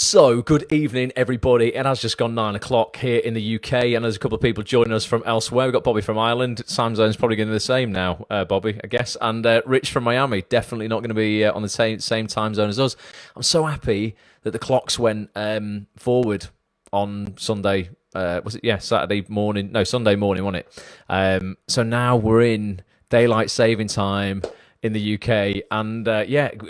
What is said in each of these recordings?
So, good evening, everybody. It has just gone 9 o'clock here in the UK, and there's a couple of people joining us from elsewhere. We've got Bobby from Ireland. Time zone's probably going to be the same now, Bobby, I guess. And Rich from Miami, definitely not going to be on the same time zone as us. I'm so happy that the clocks went forward on Sunday. Was it? Yeah, Saturday morning. No, Sunday morning, wasn't it? So now we're in daylight saving time in the UK. And I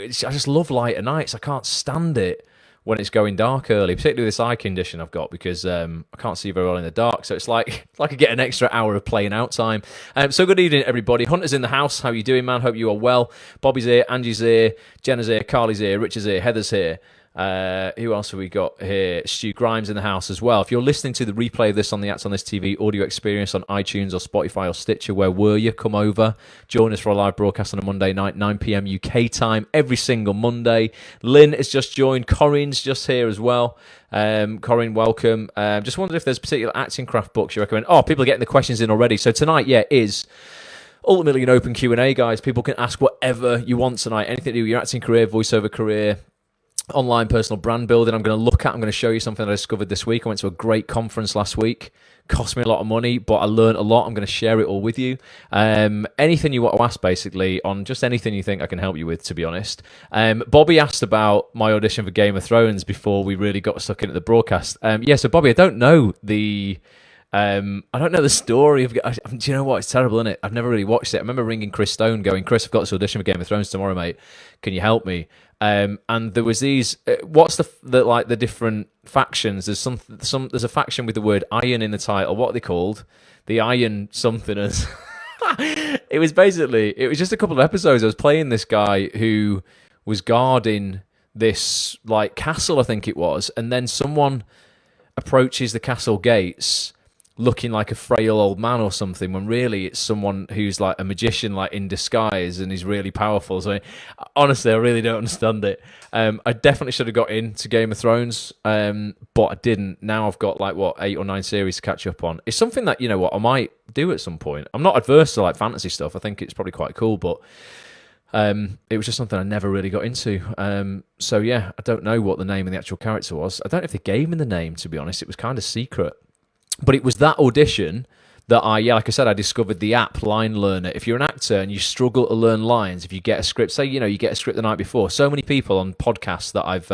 just love lighter nights. I can't stand it when it's going dark early, particularly this eye condition I've got because I can't see very well in the dark. So it's like I get an extra hour of playing out time. So good evening, everybody. Hunter's in the house. How you doing, man? Hope you are well. Bobby's here, Angie's here, Jenna's here, Carly's here, Richard's here, Heather's here. Who else have we got here? Stu Grimes in the house as well. If you're listening to the replay of this on the Acts on This TV audio experience on iTunes or Spotify or Stitcher, where were you? Come over. Join us for a live broadcast on a Monday night, 9 p.m. UK time, every single Monday. Lynn has just joined. Corinne's just here as well. Corinne, welcome. Just wondered if there's particular acting craft books you recommend. Oh, people are getting the questions in already. So tonight, is ultimately an open Q&A, guys. People can ask whatever you want tonight. Anything to do with your acting career, voiceover career, online personal brand building. I'm going to show you something that I discovered this week. I went to a great conference last week. Cost me a lot of money, but I learned a lot. I'm going to share it all with you. Anything you want to ask, basically, on just anything you think I can help you with, to be honest. Bobby asked about my audition for Game of Thrones before we really got stuck into the broadcast. So Bobby, I don't know the story of. Do you know what? It's terrible, isn't it? I've never really watched it. I remember ringing Chris Stone, going, "Chris, I've got this audition for Game of Thrones tomorrow, mate. Can you help me?" And there was these. What's the different factions? There's There's a faction with the word iron in the title. What are they called? The Iron somethingers. It was just a couple of episodes. I was playing this guy who was guarding this castle, I think it was, and then someone approaches the castle gates looking like a frail old man or something, when really it's someone who's like a magician, like in disguise, and he's really powerful. So honestly, I really don't understand it. I definitely should have got into Game of Thrones, but I didn't. Now I've got 8 or 9 series to catch up on. It's something that, I might do at some point. I'm not adverse to fantasy stuff. I think it's probably quite cool, but it was just something I never really got into. I don't know what the name of the actual character was. I don't know if they gave me the name, to be honest. It was kind of secret. But it was that audition that like I said, I discovered the app Line Learner. If you're an actor and you struggle to learn lines, if you get a script, say, you get a script the night before. So many people on podcasts that I've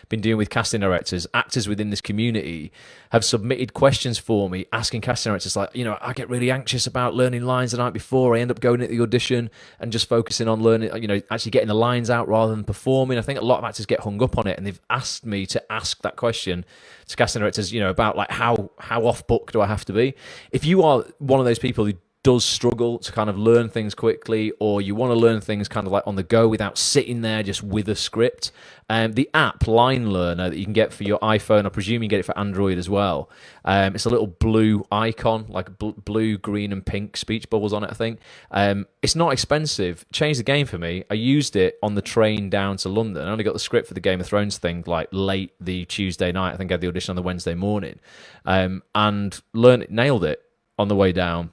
been doing with casting directors, actors within this community, have submitted questions for me, asking casting directors, I get really anxious about learning lines the night before. I end up going at the audition and just focusing on learning, actually getting the lines out rather than performing. I think a lot of actors get hung up on it, and they've asked me to ask that question to casting directors, about how off book do I have to be? If you are one of those people who does struggle to kind of learn things quickly, or you want to learn things kind of on the go without sitting there just with a script, the app Line Learner that you can get for your iPhone, I presume you get it for Android as well. It's a little blue icon, like blue, green and pink speech bubbles on it, I think. It's not expensive. Changed the game for me. I used it on the train down to London. I only got the script for the Game of Thrones thing late the Tuesday night. I think I had the audition on the Wednesday morning, and nailed it on the way down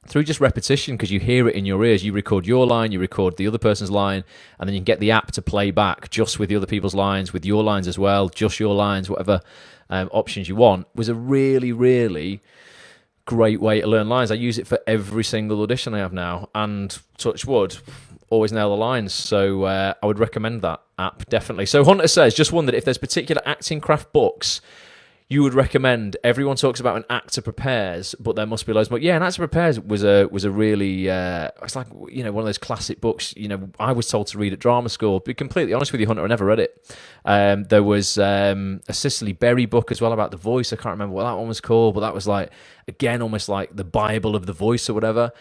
through just repetition, because you hear it in your ears. You record your line, you record the other person's line, and then you can get the app to play back just with the other people's lines, with your lines as well, just your lines, whatever options you want. It was a really, really great way to learn lines. I use it for every single audition I have now, and touch wood, always nail the lines. So I would recommend that app, definitely. So Hunter says, just wondered if there's particular acting craft books you would recommend. Everyone talks about an actor prepares, but there must be loads more. Yeah, an actor prepares was a really it's like one of those classic books. I was told to read at drama school. To be completely honest with you, Hunter, I never read it. There was a Cicely Berry book as well about the voice. I can't remember what that one was called, but that was again almost like the Bible of the voice or whatever.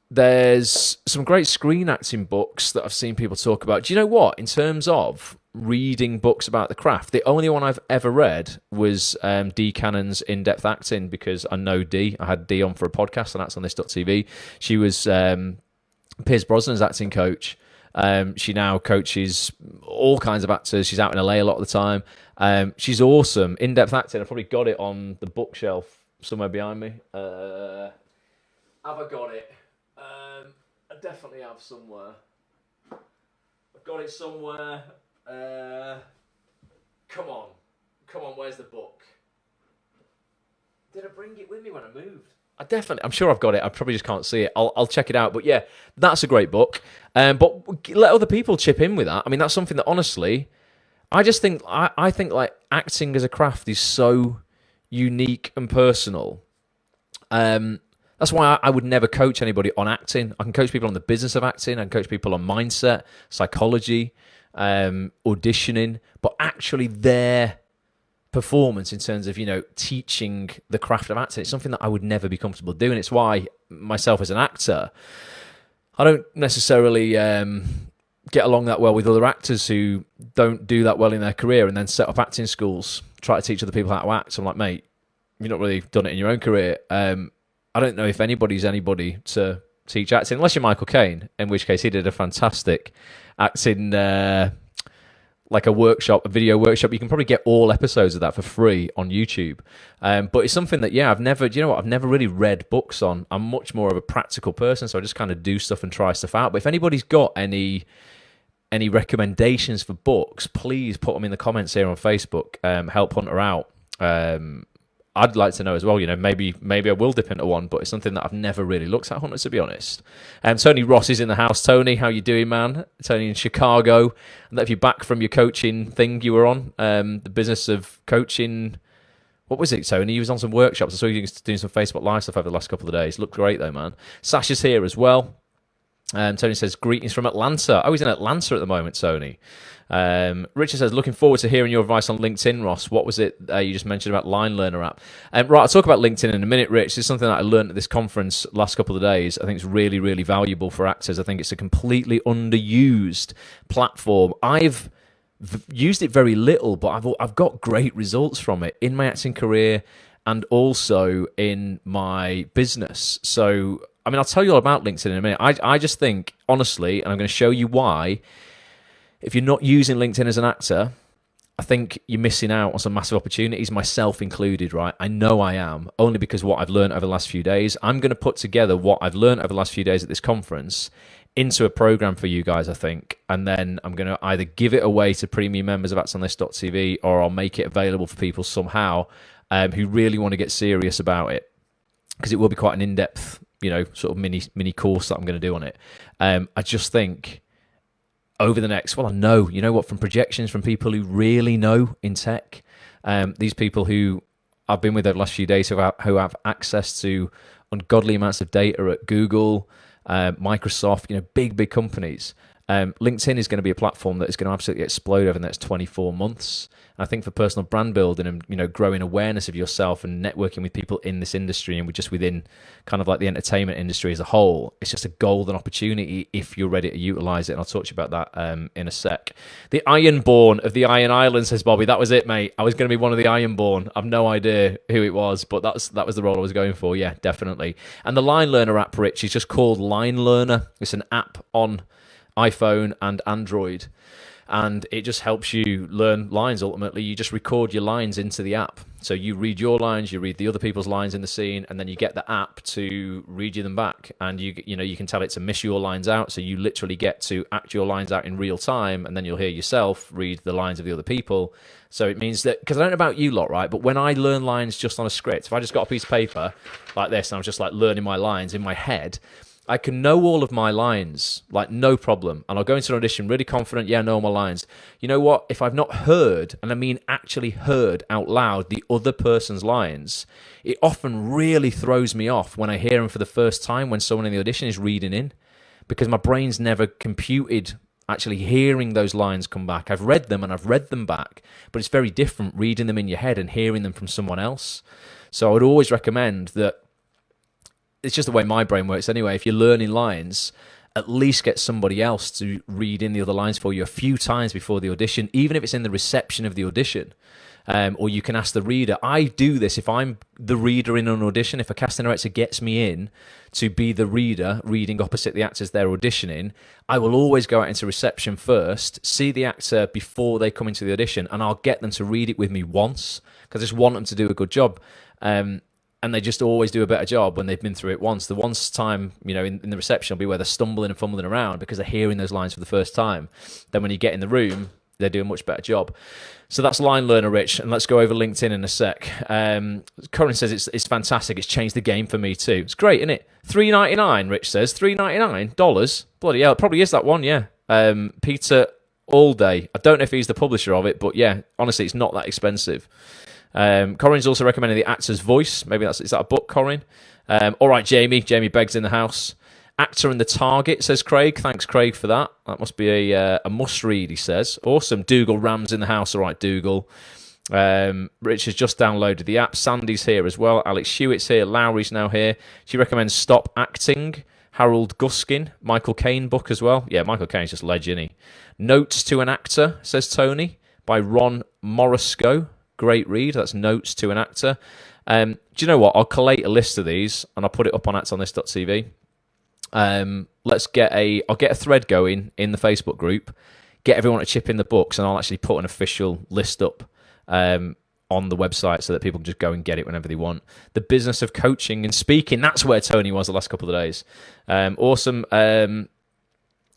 There's some great screen acting books that I've seen people talk about. Do you know what? In terms of reading books about the craft, the only one I've ever read was Dee Cannon's In-Depth Acting, because I know Dee. I had Dee on for a podcast, and that's on this.tv. She was Pierce Brosnan's acting coach. She now coaches all kinds of actors. She's out in LA a lot of the time. She's awesome. In-Depth Acting, I've probably got it on the bookshelf somewhere behind me. Have I got it? I definitely have somewhere. I've got it somewhere. Come on. Come on, where's the book? Did I bring it with me when I moved? I'm sure I've got it. I probably just can't see it. I'll check it out. But yeah, that's a great book. But let other people chip in with that. I mean, that's something that honestly, I just think, I think like acting as a craft is so unique and personal. That's why I would never coach anybody on acting. I can coach people on the business of acting. I can coach people on mindset, psychology, auditioning, but actually their performance in terms of, teaching the craft of acting, it's something that I would never be comfortable doing. It's why myself as an actor, I don't necessarily get along that well with other actors who don't do that well in their career and then set up acting schools, try to teach other people how to act. I'm like, mate, you've not really done it in your own career. I don't know if anybody's anybody to teach acting, unless you're Michael Caine, in which case he did a fantastic acting, like a video workshop. You can probably get all episodes of that for free on YouTube. But it's something that, I've never really read books on. I'm much more of a practical person, so I just kind of do stuff and try stuff out. But if anybody's got any recommendations for books, please put them in the comments here on Facebook. Help Hunter out. I'd like to know as well, maybe I will dip into one, but it's something that I've never really looked at, Hunter, to be honest. Tony Ross is in the house. Tony, how you doing, man? Tony in Chicago. And if you're back from your coaching thing you were on, the business of coaching. What was it, Tony? You was on some workshops. I saw you doing some Facebook Live stuff over the last couple of days. Looked great, though, man. Sasha's here as well. Tony says, greetings from Atlanta. Oh, he's in Atlanta at the moment, Tony. Richard says, looking forward to hearing your advice on LinkedIn, Ross. What was it you just mentioned about Line Learner app? Right, I'll talk about LinkedIn in a minute, Rich. It's something that I learned at this conference last couple of days. I think it's really, really valuable for actors. I think it's a completely underused platform. I've used it very little, but I've got great results from it in my acting career and also in my business. So, I mean, I'll tell you all about LinkedIn in a minute. I just think, honestly, and I'm going to show you why, if you're not using LinkedIn as an actor, I think you're missing out on some massive opportunities, myself included, right? I know I am, only because what I've learned over the last few days. I'm going to put together what I've learned over the last few days at this conference into a program for you guys, I think. And then I'm going to either give it away to premium members of actsonthis.tv, or I'll make it available for people somehow who really want to get serious about it, because it will be quite an in-depth, sort of mini course that I'm going to do on it. I just think over the next, I know, from projections from people who really know in tech, these people who I've been with over the last few days who have access to ungodly amounts of data at Google, Microsoft, big companies. LinkedIn is going to be a platform that is going to absolutely explode over the next 24 months. And I think for personal brand building and, growing awareness of yourself and networking with people in this industry and just within kind of like the entertainment industry as a whole, it's just a golden opportunity if you're ready to utilize it. And I'll talk to you about that in a sec. The Ironborn of the Iron Islands, says Bobby. That was it, mate. I was going to be one of the Ironborn. I've no idea who it was, but that was the role I was going for. Yeah, definitely. And the Line Learner app, Rich, is just called Line Learner. It's an app on iPhone and Android, and it just helps you learn lines. Ultimately, you just record your lines into the app, so you read your lines, you read the other people's lines in the scene, and then you get the app to read you them back. And you can tell it to miss your lines out, so you literally get to act your lines out in real time, and then you'll hear yourself read the lines of the other people. So it means that, because I don't know about you lot, right, but when I learn lines just on a script, if I just got a piece of paper like this and I'm just like learning my lines in my head, I can know all of my lines, like no problem. And I'll go into an audition really confident, I know all my lines. You know what? If I've not heard, and I mean actually heard out loud, the other person's lines, it often really throws me off when I hear them for the first time when someone in the audition is reading in, because my brain's never computed actually hearing those lines come back. I've read them and I've read them back, but it's very different reading them in your head and hearing them from someone else. So I would always recommend that. It's just the way my brain works anyway. If you're learning lines, at least get somebody else to read in the other lines for you a few times before the audition, even if it's in the reception of the audition. Or you can ask the reader. I do this if I'm the reader in an audition. If a casting director gets me in to be the reader reading opposite the actors they're auditioning, I will always go out into reception first, see the actor before they come into the audition, and I'll get them to read it with me once, because I just want them to do a good job. And they just always do a better job when they've been through it once. The once time, in the reception will be where they're stumbling and fumbling around because they're hearing those lines for the first time. Then when you get in the room, they do a much better job. So that's Line Learner, Rich, and let's go over LinkedIn in a sec. Corin says it's fantastic. It's changed the game for me too. It's great, isn't it? $3.99, Rich says. $3.99? Bloody hell, it probably is that one, yeah. Peter Allday. I don't know if he's the publisher of it, but yeah, honestly, it's not that expensive. Corin's also recommending The Actor's Voice. Maybe is that a book, Corin? All right, Jamie. Jamie Begg's in the house. Actor and the Target, says Craig. Thanks, Craig, for that. That must be a must-read, he says. Awesome. Dougal Ram's in the house. All right, Dougal. Rich has just downloaded the app. Sandy's here as well. Alex Hewitt's here. Lowry's now here. She recommends Stop Acting. Harold Guskin. Michael Caine book as well. Yeah, Michael Caine's just legend, isn't he? Notes to an Actor, says Tony, by Ron Morisco. Great read. That's Notes to an Actor. Do you know what? I'll collate a list of these and I'll put it up on actonthis.tv. I'll get a thread going in the Facebook group, get everyone to chip in the books, and I'll actually put an official list up on the website so that people can just go and get it whenever they want. The Business of Coaching and Speaking, that's where Tony was the last couple of days. Awesome.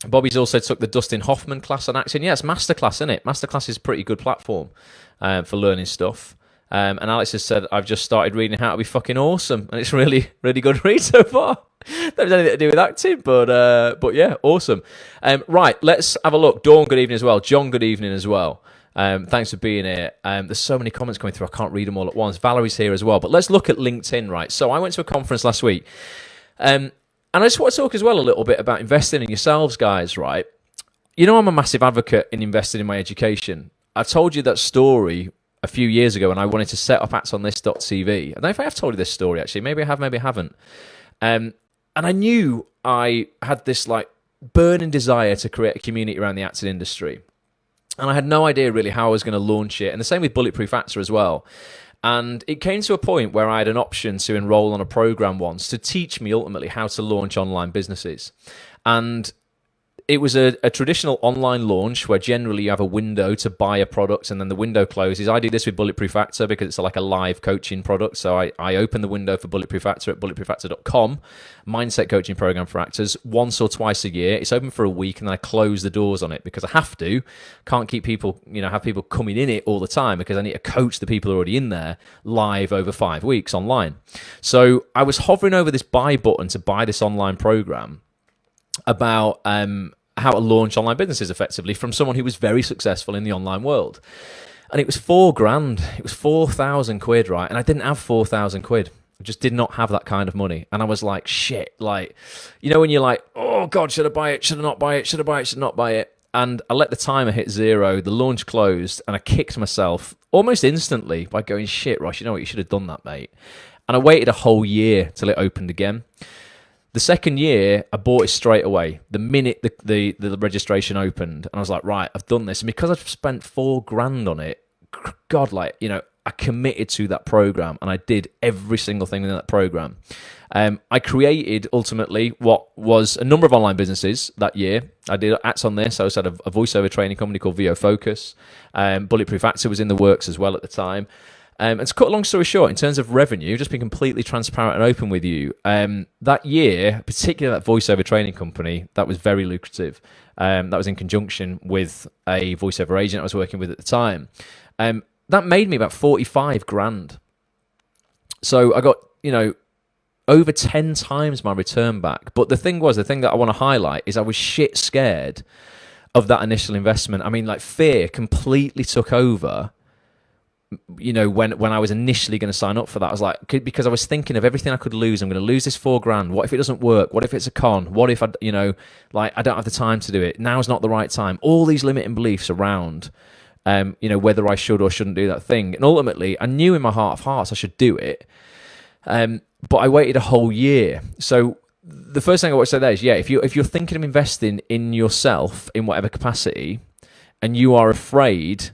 Bobby's also took the Dustin Hoffman class on acting. Yeah, it's Masterclass, isn't it? Masterclass is a pretty good platform for learning stuff. And Alex has said, I've just started reading How to Be Fucking Awesome, and it's really, really good read so far. That has anything to do with acting, but yeah, awesome. Right, let's have a look. Dawn, good evening as well. John, good evening as well. Thanks for being here. There's so many comments coming through, I can't read them all at once. Valerie's here as well. But let's look at LinkedIn, right? So I went to a conference last week, and I just want to talk as well a little bit about investing in yourselves, guys, right? You know, I'm a massive advocate in investing in my education. I've told you that story a few years ago when I wanted to set up actonthis.tv. I don't know if I have told you this story, actually. Maybe I have, maybe I haven't. And I knew I had this like burning desire to create a community around the acting industry. And I had no idea really how I was going to launch it. And the same with Bulletproof Actor as well. And it came to a point where I had an option to enroll on a program once to teach me ultimately how to launch online businesses. And it was a traditional online launch where generally you have a window to buy a product and then the window closes. I do this with Bulletproof Actor because it's like a live coaching product. So I open the window for Bulletproof Actor at bulletproofactor.com, mindset coaching program for actors, once or twice a year. It's open for a week and then I close the doors on it because I have to. Can't keep people, have people coming in it all the time because I need to coach the people already in there live over 5 weeks online. So I was hovering over this buy button to buy this online program about how to launch online businesses effectively from someone who was very successful in the online world. And it was $4,000. It was 4,000 quid, right? And I didn't have 4,000 quid. I just did not have that kind of money. And I was like, shit, like, when you're like, oh God, should I buy it? Should I not buy it? Should I buy it? Should I not buy it? And I let the timer hit 0, the launch closed, and I kicked myself almost instantly by going, shit, Ross, you know what? You should have done that, mate. And I waited a whole year till it opened again. The second year, I bought it straight away. The minute the registration opened, and I was like, right, I've done this. And because I've spent $4,000 on it, God, I committed to that program, and I did every single thing in that program. I created, ultimately, what was a number of online businesses that year. I did Acts on This. I also had a voiceover training company called VO Focus. Bulletproof Actor was in the works as well at the time. And to cut a long story short, in terms of revenue, just being completely transparent and open with you, that year, particularly that voiceover training company, that was very lucrative. That was in conjunction with a voiceover agent I was working with at the time. That made me about 45 grand. So I got, over 10 times my return back. But the thing that I want to highlight is I was shit scared of that initial investment. I mean, fear completely took over. When I was initially going to sign up for that, I was like, because I was thinking of everything I could lose. I'm going to lose this $4,000. What if it doesn't work? What if it's a con? What if I don't have the time to do it? Now's not the right time. All these limiting beliefs around, whether I should or shouldn't do that thing. And ultimately, I knew in my heart of hearts I should do it. But I waited a whole year. So the first thing I want to say there is, if you're thinking of investing in yourself in whatever capacity, and you are afraid,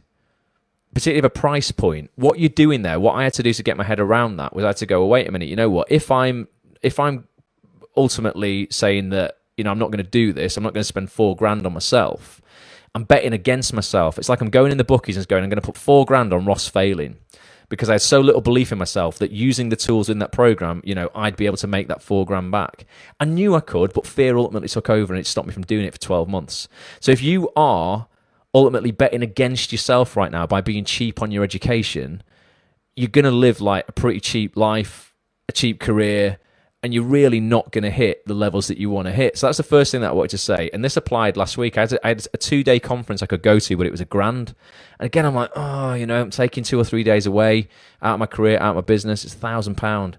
particularly of a price point, what you're doing there, what I had to do to get my head around that was I had to go, wait a minute, you know what? If I'm ultimately saying that, I'm not going to do this, I'm not going to spend $4,000 on myself, I'm betting against myself. It's like I'm going in the bookies and I'm going to put $4,000 on Ross failing because I had so little belief in myself that using the tools in that program, I'd be able to make that $4,000 back. I knew I could, but fear ultimately took over and it stopped me from doing it for 12 months. So if you are ultimately betting against yourself right now by being cheap on your education, you're going to live like a pretty cheap life, a cheap career, and you're really not going to hit the levels that you want to hit. So that's the first thing that I wanted to say. And this applied last week. I had a 2-day conference I could go to, but it was $1,000. And again, I'm like, I'm taking 2 or 3 days away out of my career, out of my business. It's £1,000.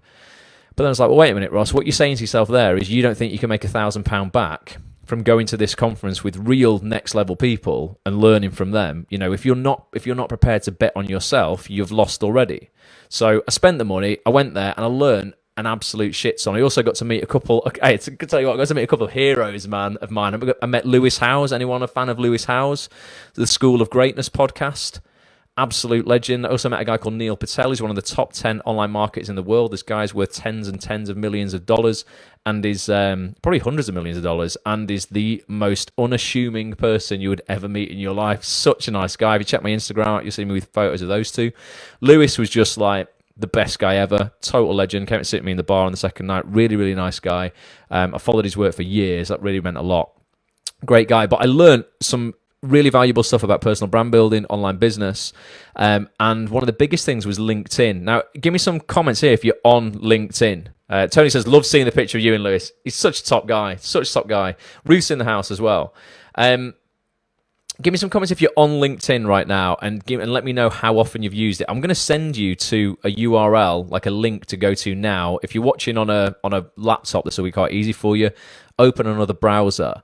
But then I was like, well, wait a minute, Ross. What you're saying to yourself there is you don't think you can make £1,000 back from going to this conference with real next level people and learning from them. If you're not prepared to bet on yourself, you've lost already. So I spent the money. I went there and I learned an absolute shit ton. I also got to meet a couple. I got to meet a couple of heroes, of mine. I met Lewis Howes. Anyone a fan of Lewis Howes? The School of Greatness podcast. Absolute legend. I also met a guy called Neil Patel. He's one of the top 10 online marketers in the world. This guy's worth tens and tens of millions of dollars and is probably hundreds of millions of dollars and is the most unassuming person you would ever meet in your life. Such a nice guy. If you check my Instagram out, you'll see me with photos of those two. Lewis was just like the best guy ever. Total legend. Came and sit with me in the bar on the second night. Really, really nice guy. I followed his work for years. That really meant a lot. Great guy. But I learned some really valuable stuff about personal brand building, online business, and one of the biggest things was LinkedIn. Now, give me some comments here if you're on LinkedIn. Tony says, love seeing the picture of you and Lewis. He's such a top guy. Ruth's in the house as well. Give me some comments if you're on LinkedIn right now and let me know how often you've used it. I'm going to send you to a URL, like a link to go to now. If you're watching on a laptop, this will be quite easy for you. Open another browser.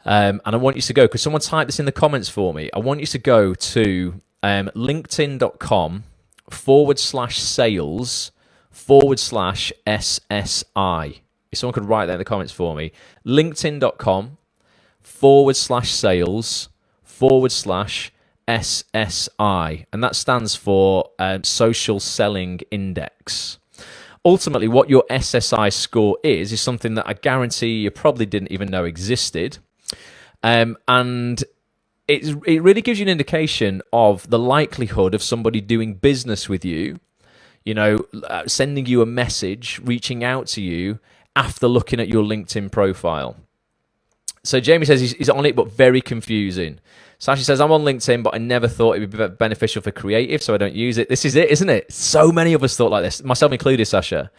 And I want you to go, because someone typed this in the comments for me. I want you to go to linkedin.com/sales/SSI. If someone could write that in the comments for me. linkedin.com/sales/SSI. And that stands for Social Selling Index. Ultimately, what your SSI score is something that I guarantee you probably didn't even know existed. And it really gives you an indication of the likelihood of somebody doing business with you, sending you a message, reaching out to you after looking at your LinkedIn profile. So Jamie says he's on it, but very confusing. Sasha says, I'm on LinkedIn, but I never thought it would be beneficial for creative, so I don't use it. This is it, isn't it? So many of us thought like this, myself included, Sasha.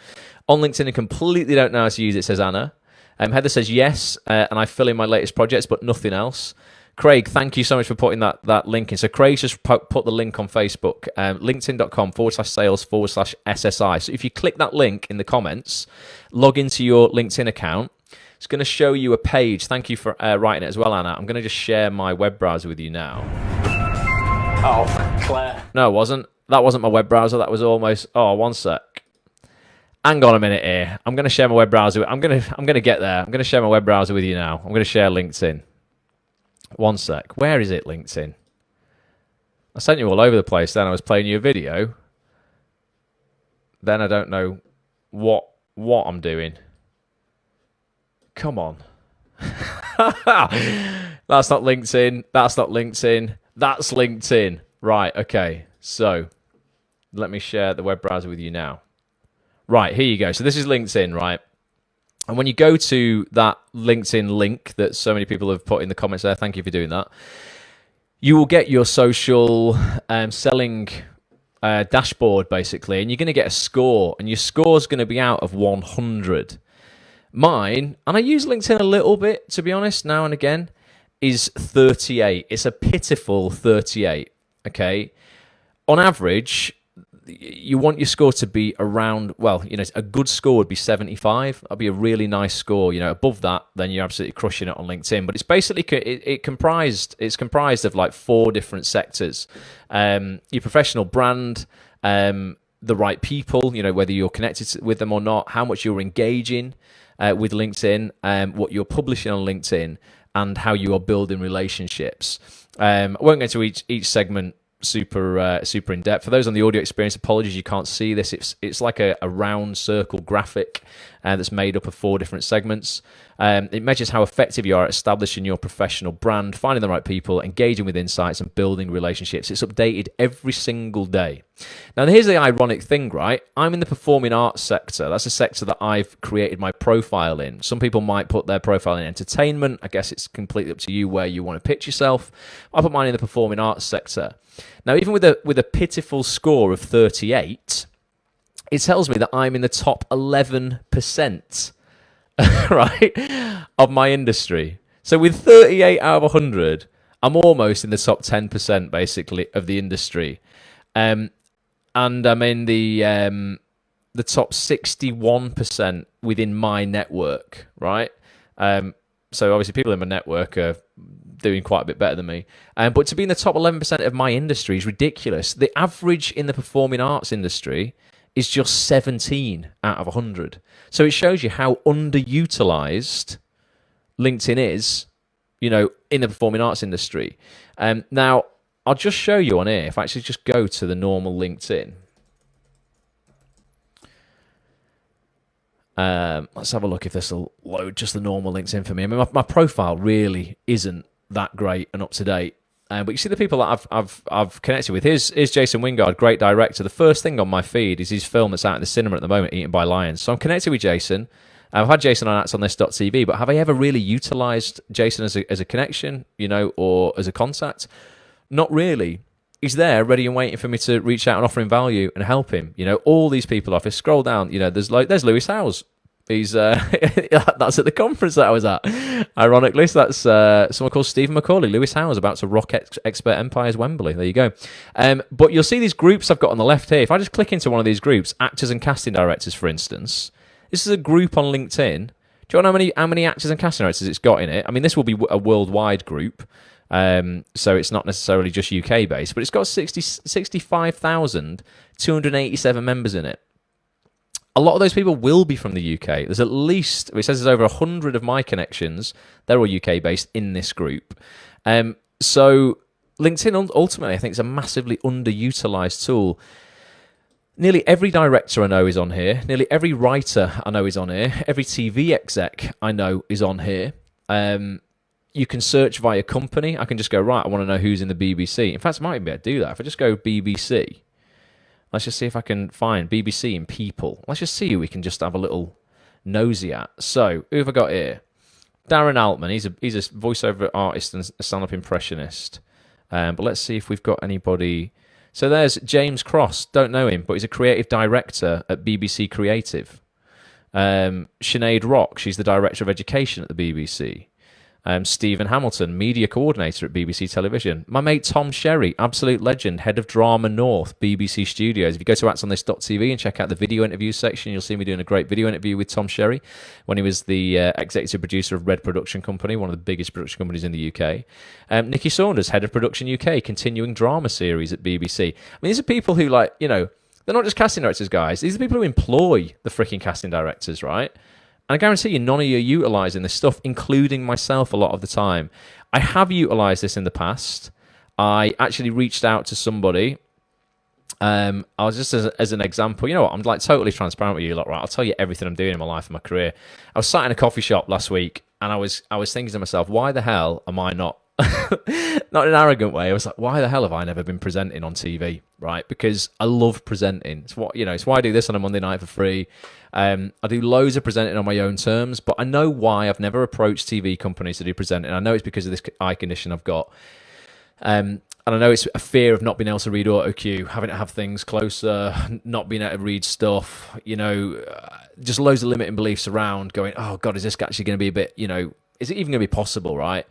On LinkedIn and completely don't know how to use it, says Anna. Heather says, yes, and I fill in my latest projects, but nothing else. Craig, thank you so much for putting that link in. So Craig's just put the link on Facebook, linkedin.com/sales/SSI. So if you click that link in the comments, log into your LinkedIn account, it's going to show you a page. Thank you for writing it as well, Anna. I'm going to just share my web browser with you now. Oh, Claire. No, it wasn't. That wasn't my web browser. That was almost... Oh, one sec. Hang on a minute here. I'm going to share my web browser. I'm going to get there. I'm going to share my web browser with you now. I'm going to share LinkedIn. One sec. Where is it, LinkedIn? I sent you all over the place. Then I was playing you a video. Then I don't know what I'm doing. Come on. That's not LinkedIn. That's not LinkedIn. That's LinkedIn. Right, okay. So let me share the web browser with you now. Right, here you go. So this is LinkedIn, right? And when you go to that LinkedIn link that so many people have put in the comments there, thank you for doing that, you will get your social selling dashboard, basically, and you're going to get a score, and your score is going to be out of 100. Mine, and I use LinkedIn a little bit, to be honest, now and again, is 38. It's a pitiful 38, okay? On average, you want your score to be around, well, a good score would be 75. That'd be a really nice score. Above that, then you're absolutely crushing it on LinkedIn. But it's basically, it's comprised of like 4 different sectors. Your professional brand, the right people, whether you're connected with them or not, how much you're engaging with LinkedIn, what you're publishing on LinkedIn, and how you are building relationships. I won't go into each segment super in depth. For those on the audio experience, apologies, you can't see this. It's like a round circle graphic that's made up of 4 different segments. It measures how effective you are at establishing your professional brand, finding the right people, engaging with insights, and building relationships. It's updated every single day. Now, here's the ironic thing, right? I'm in the performing arts sector. That's a sector that I've created my profile in. Some people might put their profile in entertainment. I guess it's completely up to you where you want to pitch yourself. I put mine in the performing arts sector. Now, even with a pitiful score of 38, it tells me that I'm in the top 11%, right, of my industry. So with 38 out of 100, I'm almost in the top 10%, basically, of the industry. And I'm in the top 61% within my network, right? So obviously people in my network are doing quite a bit better than me. But to be in the top 11% of my industry is ridiculous. The average in the performing arts industry is just 17 out of 100. So it shows you how underutilized LinkedIn is, in the performing arts industry. Now, I'll just show you on here. If I actually just go to the normal LinkedIn. Let's have a look if this will load just the normal LinkedIn for me. I mean, my profile really isn't that great and up to date. But you see the people that I've connected with. Here's Jason Wingard, great director. The first thing on my feed is his film that's out in the cinema at the moment, Eaten by Lions. So I'm connected with Jason. I've had Jason on actsonthis.tv, but have I ever really utilised Jason as a connection, or as a contact? Not really. He's there, ready and waiting for me to reach out and offer him value and help him. All these people off. If scroll down, there's Lewis Howes. He's that's at the conference that I was at. Ironically, so that's someone called Stephen McCauley. Lewis Howes about to rock Expert Empires Wembley. There you go. But you'll see these groups I've got on the left here. If I just click into one of these groups, actors and casting directors, for instance, this is a group on LinkedIn. Do you know how many actors and casting directors it's got in it? I mean, this will be a worldwide group. So it's not necessarily just UK based, but it's got 65,287 members in it. A lot of those people will be from the UK. There's at least, it says there's over 100 of my connections. They're all UK based in this group. So LinkedIn ultimately, I think, is a massively underutilized tool. Nearly every director I know is on here. Nearly every writer I know is on here. Every TV exec I know is on here. You can search via company. I can just go, right, I want to know who's in the BBC. In fact, I might even be able to do that. If I just go BBC, let's just see if I can find BBC and people. Let's just see who we can just have a little nosy at. So, who have I got here? Darren Altman. He's a voiceover artist and a stand-up impressionist. But let's see if we've got anybody. So there's James Cross. Don't know him, but he's a creative director at BBC Creative. Sinead Rock. She's the director of education at the BBC. Stephen Hamilton, media coordinator at BBC Television. My mate Tom Sherry, absolute legend, head of Drama North, BBC Studios. If you go to actsonthis.tv and check out the video interviews section, you'll see me doing a great video interview with Tom Sherry when he was the executive producer of Red Production Company, one of the biggest production companies in the UK. Nikki Saunders, head of Production UK, continuing drama series at BBC. I mean, these are people who, they're not just casting directors, guys. These are people who employ the freaking casting directors, right? And I guarantee you, none of you are utilising this stuff, including myself a lot of the time. I have utilised this in the past. I actually reached out to somebody. I was just as an example, you know what, I'm totally transparent with you. Right, I'll tell you everything I'm doing in my life and my career. I was sat in a coffee shop last week, and I was thinking to myself, why the hell am I not, not in an arrogant way, I was like, why the hell have I never been presenting on TV, right? Because I love presenting. It's why I do this on a Monday night for free. I do loads of presenting on my own terms, but I know why I've never approached TV companies to do presenting. I know it's because of this eye condition I've got. And I know it's a fear of not being able to read auto cue, having to have things closer, not being able to read stuff, just loads of limiting beliefs around going, oh God, is this actually going to be a bit, is it even going to be possible, right?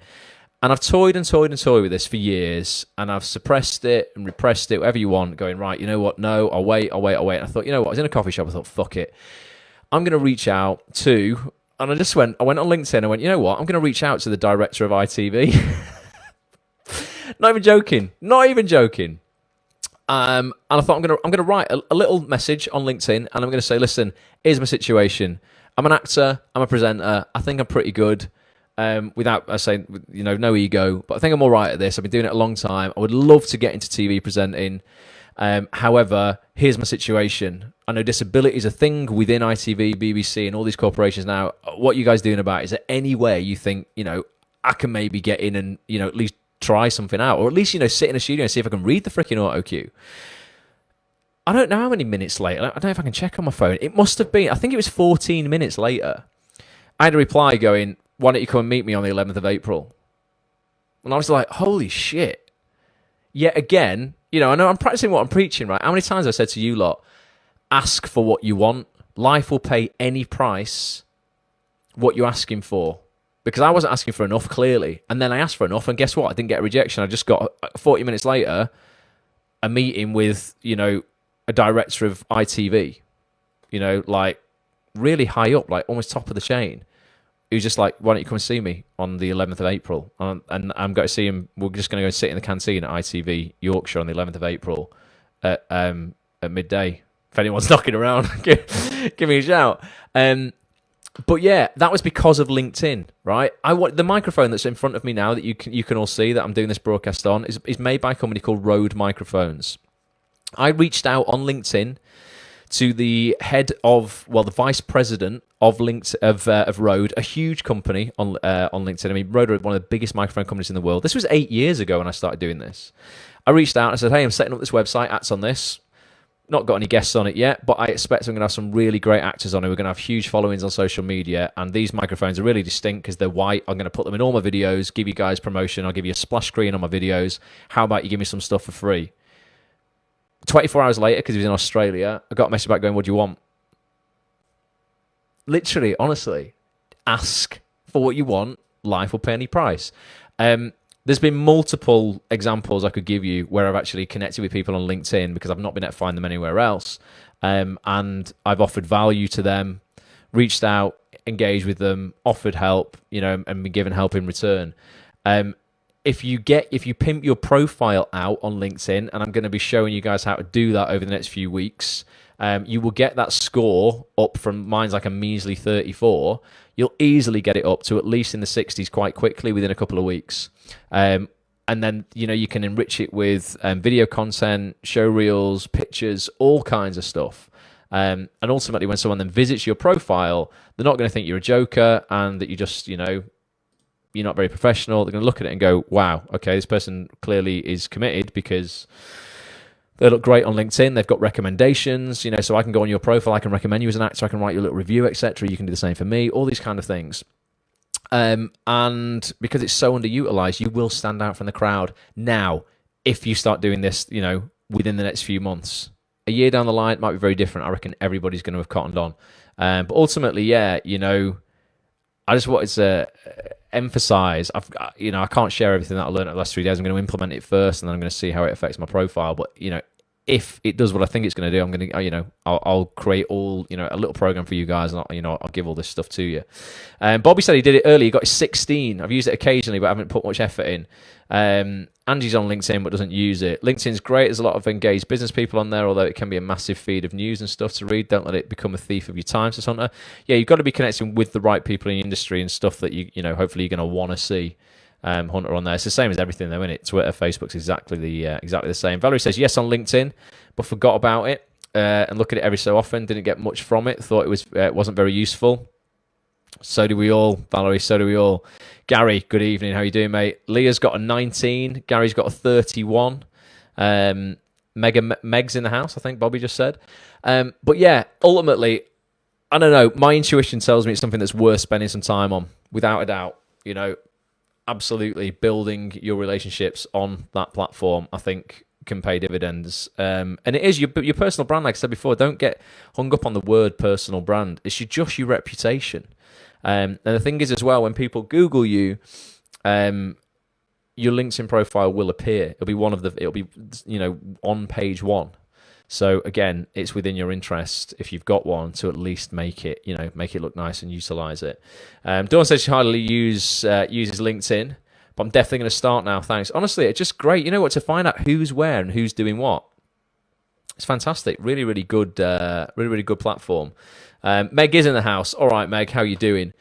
And I've toyed and toyed and toyed with this for years, and I've suppressed it and repressed it, whatever you want, going, right, you know what, no, I'll wait. And I thought, you know what, I was in a coffee shop, I thought, fuck it. I'm going to reach out to, and I went on LinkedIn, I went, you know what, I'm going to reach out to the director of ITV. Not even joking. And I thought, I'm going to write a little message on LinkedIn, and I'm going to say, listen, here's my situation. I'm an actor, I'm a presenter, I think I'm pretty good. without I say, no ego, but I think I'm all right at this. I've been doing it a long time. I would love to get into TV presenting. However, here's my situation. I know disability is a thing within ITV, BBC, and all these corporations now. What are you guys doing about it? Is there any way you think, I can maybe get in and, at least try something out, or at least, sit in a studio and see if I can read the freaking auto cue? I don't know how many minutes later. I don't know if I can check on my phone. It must have been, I think it was 14 minutes later. I had a reply going, why don't you come and meet me on the 11th of April? And I was like, holy shit. Yet again, I know I'm practicing what I'm preaching, right? How many times have I said to you lot, ask for what you want. Life will pay any price what you're asking for. Because I wasn't asking for enough, clearly. And then I asked for enough, and guess what? I didn't get a rejection. I just got, 40 minutes later, a meeting with, a director of ITV. Like, really high up, like almost top of the chain. He was just like, why don't you come and see me on the 11th of April? And I'm going to see him. We're just going to go and sit in the canteen at ITV Yorkshire on the 11th of April at midday. If anyone's knocking around, give me a shout. But yeah, that was because of LinkedIn, right? The microphone that's in front of me now that you can all see that I'm doing this broadcast on is made by a company called Rode Microphones. I reached out on LinkedIn to the the vice president of Rode, a huge company on LinkedIn. I mean, Rode are one of the biggest microphone companies in the world. This was 8 years ago when I started doing this. I reached out and I said, hey, I'm setting up this website, acts on this. Not got any guests on it yet, but I expect I'm going to have some really great actors on it. We're going to have huge followings on social media, and these microphones are really distinct because they're white. I'm going to put them in all my videos, give you guys promotion. I'll give you a splash screen on my videos. How about you give me some stuff for free? 24 hours later, because he was in Australia, I got a message back going, what do you want? Literally, honestly, ask for what you want. Life will pay any price. There's been multiple examples I could give you where I've actually connected with people on LinkedIn because I've not been able to find them anywhere else. And I've offered value to them, reached out, engaged with them, offered help, and been given help in return. If you pimp your profile out on LinkedIn, and I'm going to be showing you guys how to do that over the next few weeks, you will get that score up from mine's like a measly 34. You'll easily get it up to at least in the 60s quite quickly within a couple of weeks. And then, you can enrich it with video content, show reels, pictures, all kinds of stuff. And ultimately, when someone then visits your profile, they're not going to think you're a joker and that you just, you're not very professional. They're going to look at it and go, wow, okay, this person clearly is committed because they look great on LinkedIn. They've got recommendations, so I can go on your profile. I can recommend you as an actor. I can write you a little review, etc. You can do the same for me, all these kind of things. And because it's so underutilized, you will stand out from the crowd. Now, if you start doing this, within the next few months, a year down the line, it might be very different. I reckon everybody's going to have cottoned on. But ultimately, yeah, I just wanted to emphasize, I can't share everything that I learned over the last 3 days. I'm going to implement it first, and then I'm going to see how it affects my profile. But, if it does what I think it's going to do, I'm going to, I'll create all, a little program for you guys, and I'll give all this stuff to you. Bobby said he did it early. He got his 16. I've used it occasionally, but I haven't put much effort in. Angie's on LinkedIn, but doesn't use it. LinkedIn's great. There's a lot of engaged business people on there, although it can be a massive feed of news and stuff to read. Don't let it become a thief of your time, says Hunter. Yeah, you've got to be connecting with the right people in the industry and stuff that hopefully you're going to want to see. Hunter on there. It's the same as everything though, isn't it? Twitter, Facebook's exactly the same. Valerie says yes on LinkedIn, but forgot about it and look at it every so often. Didn't get much from it. Thought it wasn't very useful. So do we all, Valerie. So do we all. Gary, good evening. How you doing, mate? Leah's got a 19. Gary's got a 31. Meg's in the house, I think Bobby just said. But yeah, ultimately, I don't know. My intuition tells me it's something that's worth spending some time on, without a doubt. Absolutely building your relationships on that platform, I think, can pay dividends. And it is your personal brand, like I said before. Don't get hung up on the word personal brand. It's just your reputation. And the thing is as well, when people Google you, your LinkedIn profile will appear. It'll be on page one. So again, it's within your interest, if you've got one, to at least make it look nice and utilize it. Dawn says she hardly uses LinkedIn, but I'm definitely going to start now. Thanks. Honestly, it's just great. To find out who's where and who's doing what. It's fantastic. Really, really good. Really, really good platform. Meg is in the house. All right, Meg, how you doing?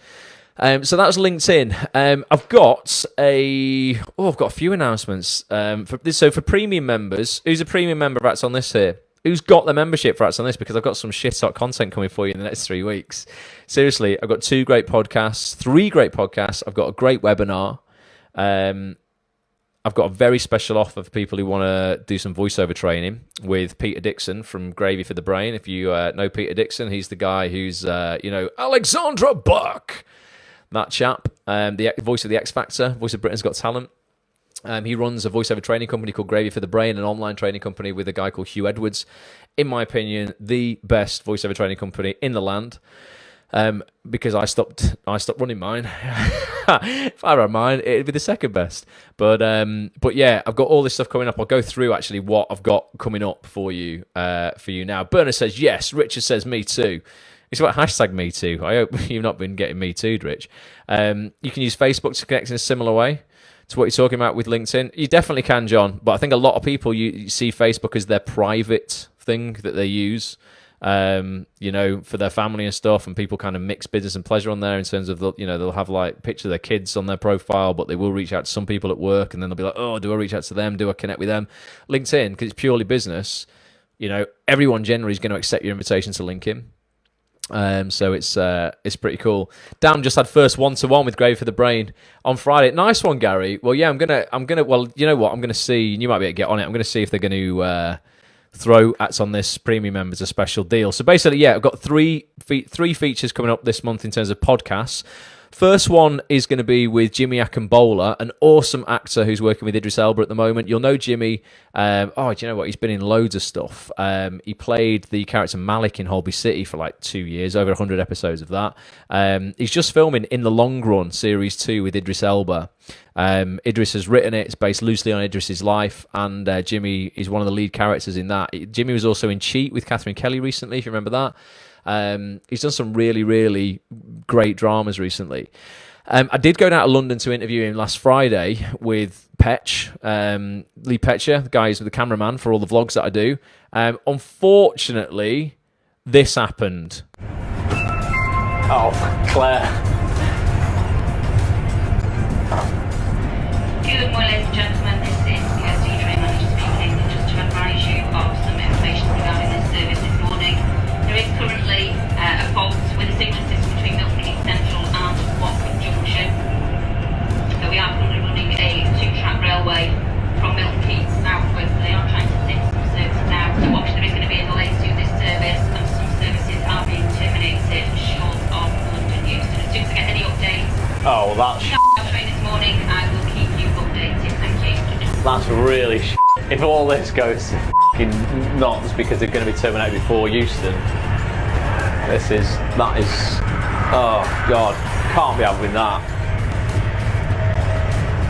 So that's LinkedIn. I've got a few announcements. For premium members, who's a premium member of Acts on This here? Who's got the membership for Acts on This? Because I've got some shit hot content coming for you in the next 3 weeks. Seriously, I've got 3 great podcasts. I've got a great webinar. I've got a very special offer for people who want to do some voiceover training with Peter Dixon from Gravy for the Brain. If you know Peter Dixon, he's the guy who's, Alexandra Buck. That chap, the voice of the X Factor, voice of Britain's Got Talent. He runs a voiceover training company called Gravy for the Brain, an online training company with a guy called Hugh Edwards. In my opinion, the best voiceover training company in the land. Because I stopped running mine. If I ran mine, it'd be the second best. But yeah, I've got all this stuff coming up. I'll go through actually what I've got coming up for you now. Burner says yes. Richard says me too. It's about hashtag me too. I hope you've not been getting me too, Rich. You can use Facebook to connect in a similar way to what you're talking about with LinkedIn. You definitely can, John. But I think a lot of people you see Facebook as their private thing that they use. For their family and stuff, and people kind of mix business and pleasure on there in terms of they'll have like picture of their kids on their profile, but they will reach out to some people at work, and then they'll be like, oh, do I reach out to them? Do I connect with them? LinkedIn, because it's purely business. Everyone generally is going to accept your invitation to link in. So it's pretty cool. Dan just had first 1-to-1 with Gravy for the Brain on Friday. Nice one, Gary. Well, yeah, I'm gonna. Well, you know what? I'm gonna see. And you might be able to get on it. I'm gonna see if they're going to throw Acts on This premium members a special deal. So basically, yeah, I've got three features coming up this month in terms of podcasts. First one is going to be with Jimmy Akinbola, an awesome actor who's working with Idris Elba at the moment. You'll know Jimmy. Do you know what? He's been in loads of stuff. He played the character Malik in Holby City for like 2 years, over 100 episodes of that. He's just filming In the Long Run, Series 2 with Idris Elba. Idris has written it. It's based loosely on Idris's life, and Jimmy is one of the lead characters in that. Jimmy was also in Cheat with Catherine Kelly recently, if you remember that. He's done some really, really great dramas recently. I did go down to London to interview him last Friday with Petch, Lee Petcher, the guy who's the cameraman for all the vlogs that I do. Unfortunately, this happened. Oh, Claire. Good morning, ladies and gentlemen. This is the SD Train Manager speaking, just to advise you of some information regarding this service this morning. There is currently a fault with the signal system between Milton Keynes Central and Watford Junction. So we are currently running a 2-track railway from Milton Keynes southwards. They are trying to fix some services out. So obviously there is going to be a delay to this service, and some services are being terminated short of London use. So as soon as I get any updates, Oh, that's train this morning, I will keep you updated. Thank you. that's really If all this goes to f***ing nuts because they're going to be terminated before Euston, that is, oh God, can't be having that.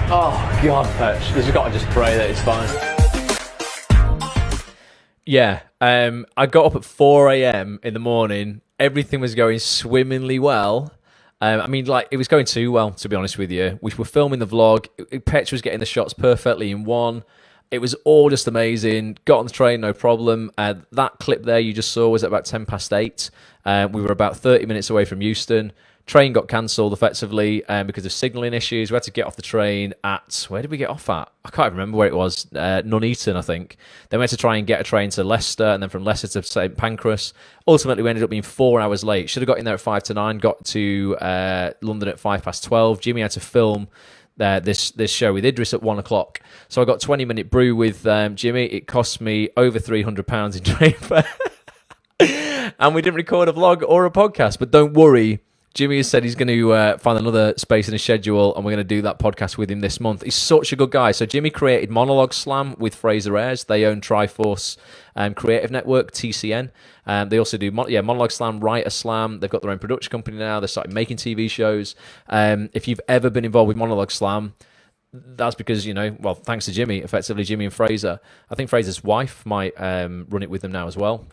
Oh God, Petch, you've got to just pray that it's fine. Yeah, I got up at 4 a.m. in the morning. Everything was going swimmingly well. It was going too well, to be honest with you. We were filming the vlog. Petch was getting the shots perfectly in one. It was all just amazing. Got on the train, no problem. That clip there you just saw was at about 8:10. We were about 30 minutes away from Euston. Train got cancelled effectively because of signalling issues. We had to get off the train at... Where did we get off at? I can't remember where it was. Nuneaton, I think. Then we had to try and get a train to Leicester, and then from Leicester to St Pancras. Ultimately, we ended up being 4 hours late. Should have got in there at 5 to 9. Got to London at 12:05. Jimmy had to film this show with Idris at 1 o'clock. So I got 20-minute brew with Jimmy. It cost me over £300 in train fare. And we didn't record a vlog or a podcast. But don't worry. Jimmy has said he's going to find another space in his schedule, and we're going to do that podcast with him this month. He's such a good guy. So Jimmy created Monologue Slam with Fraser Ayres. They own Triforce Creative Network, TCN. They also do Monologue Slam, Writer Slam. They've got their own production company now. They started making TV shows. If you've ever been involved with Monologue Slam, that's because, thanks to Jimmy, effectively Jimmy and Fraser. I think Fraser's wife might run it with them now as well.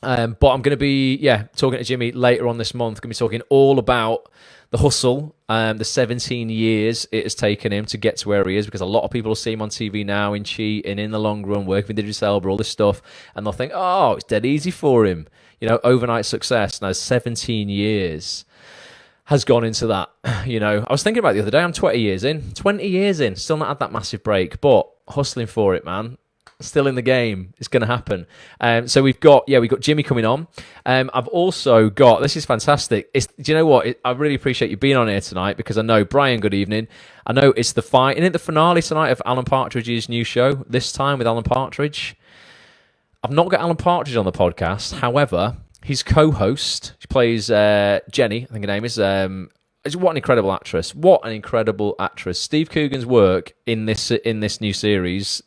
But I'm going to be, talking to Jimmy later on this month. Going to be talking all about the hustle, the 17 years it has taken him to get to where he is, because a lot of people will see him on TV now in Cheat and In the Long Run, working with Idris Elba, all this stuff, and they'll think, oh, it's dead easy for him. Overnight success. Now, 17 years. has gone into that. I was thinking about it the other day. I'm 20 years in, still not had that massive break, but hustling for it, man. Still in the game. It's going to happen. So we've got Jimmy coming on. I've also got, this is fantastic. Do you know what? I really appreciate you being on here tonight, because I know, Brian, good evening. I know it's the finale tonight of Alan Partridge's new show, This Time with Alan Partridge. I've not got Alan Partridge on the podcast. However, his co-host, she plays Jenny, I think her name is. What an incredible actress. What an incredible actress. Steve Coogan's work in this new series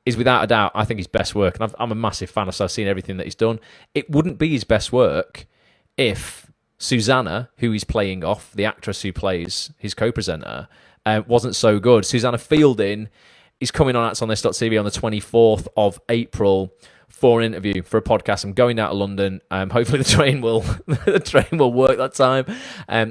is without a doubt, I think, his best work. And I'm a massive fan, so I've seen everything that he's done. It wouldn't be his best work if Susanna, who he's playing off, the actress who plays his co-presenter, wasn't so good. Susanna Fielding is coming on Acts on This.tv on the 24th of April for an interview, for a podcast. I'm going out to London. Hopefully the train will work that time.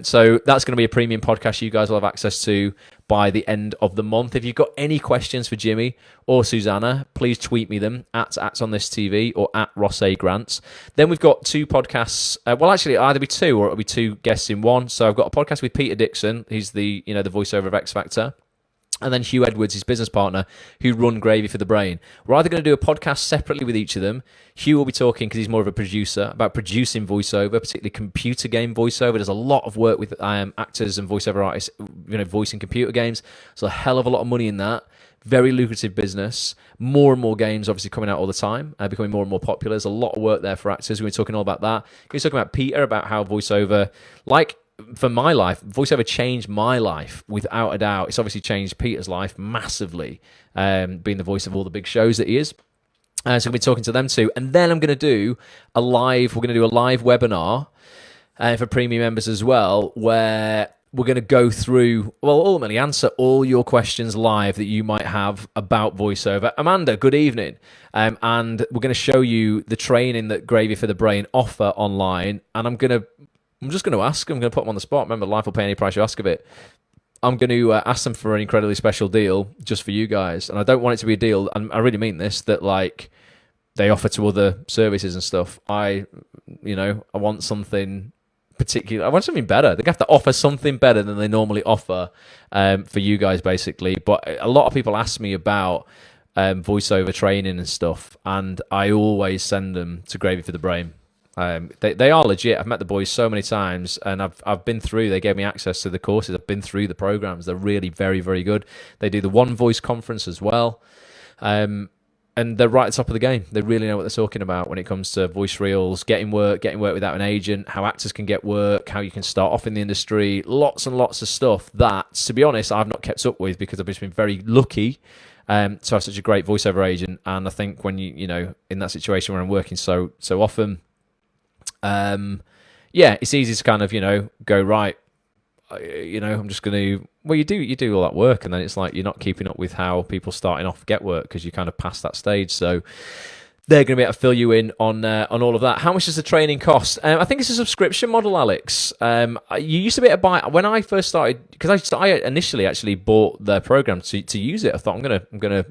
So that's going to be a premium podcast you guys will have access to by the end of the month. If you've got any questions for Jimmy or Susanna, please tweet me them at Acts on This TV or at Ross A. Grants. Then we've got two podcasts. Well, actually, it'll either be two or it'll be two guests in one. So I've got a podcast with Peter Dixon. He's the voiceover of X Factor. And then Hugh Edwards, his business partner, who run Gravy for the Brain. We're either going to do a podcast separately with each of them. Hugh will be talking, because he's more of a producer, about producing voiceover, particularly computer game voiceover. There's a lot of work with actors and voiceover artists, voicing computer games. So a hell of a lot of money in that. Very lucrative business. More and more games obviously coming out all the time, becoming more and more popular. There's a lot of work there for actors. We're talking all about that. We're talking about Peter, about how voiceover, for my life, voiceover changed my life without a doubt. It's obviously changed Peter's life massively, being the voice of all the big shows that he is. So I'm going to be talking to them too. And then we're going to do a live webinar for premium members as well, where we're going to go through, ultimately answer all your questions live that you might have about voiceover. Amanda, good evening. And we're going to show you the training that Gravy for the Brain offer online. And I'm just going to ask them. I'm going to put them on the spot. Remember, life will pay any price you ask of it. I'm going to ask them for an incredibly special deal just for you guys. And I don't want it to be a deal, and I really mean this, that they offer to other services and stuff. I want something particular. I want something better. They have to offer something better than they normally offer for you guys, basically. But a lot of people ask me about voiceover training and stuff, and I always send them to Gravy for the Brain. They are legit. I've met the boys so many times, and I've been through. They gave me access to the courses. I've been through the programs. They're really very, very good. They do the One Voice conference as well, and they're right at the top of the game. They really know what they're talking about when it comes to voice reels, getting work without an agent, how actors can get work, how you can start off in the industry. Lots and lots of stuff that, to be honest, I've not kept up with, because I've just been very lucky to have such a great voiceover agent. And I think when you in that situation where I'm working so often. It's easy to kind of, go, right, I'm just going to, you do all that work, and then it's like you're not keeping up with how people starting off get work, because you kind of past that stage. So they're going to be able to fill you in on all of that. How much does the training cost? I think it's a subscription model, Alex. You used to be able to buy, when I first started, because I initially actually bought their program to use it. I thought I'm gonna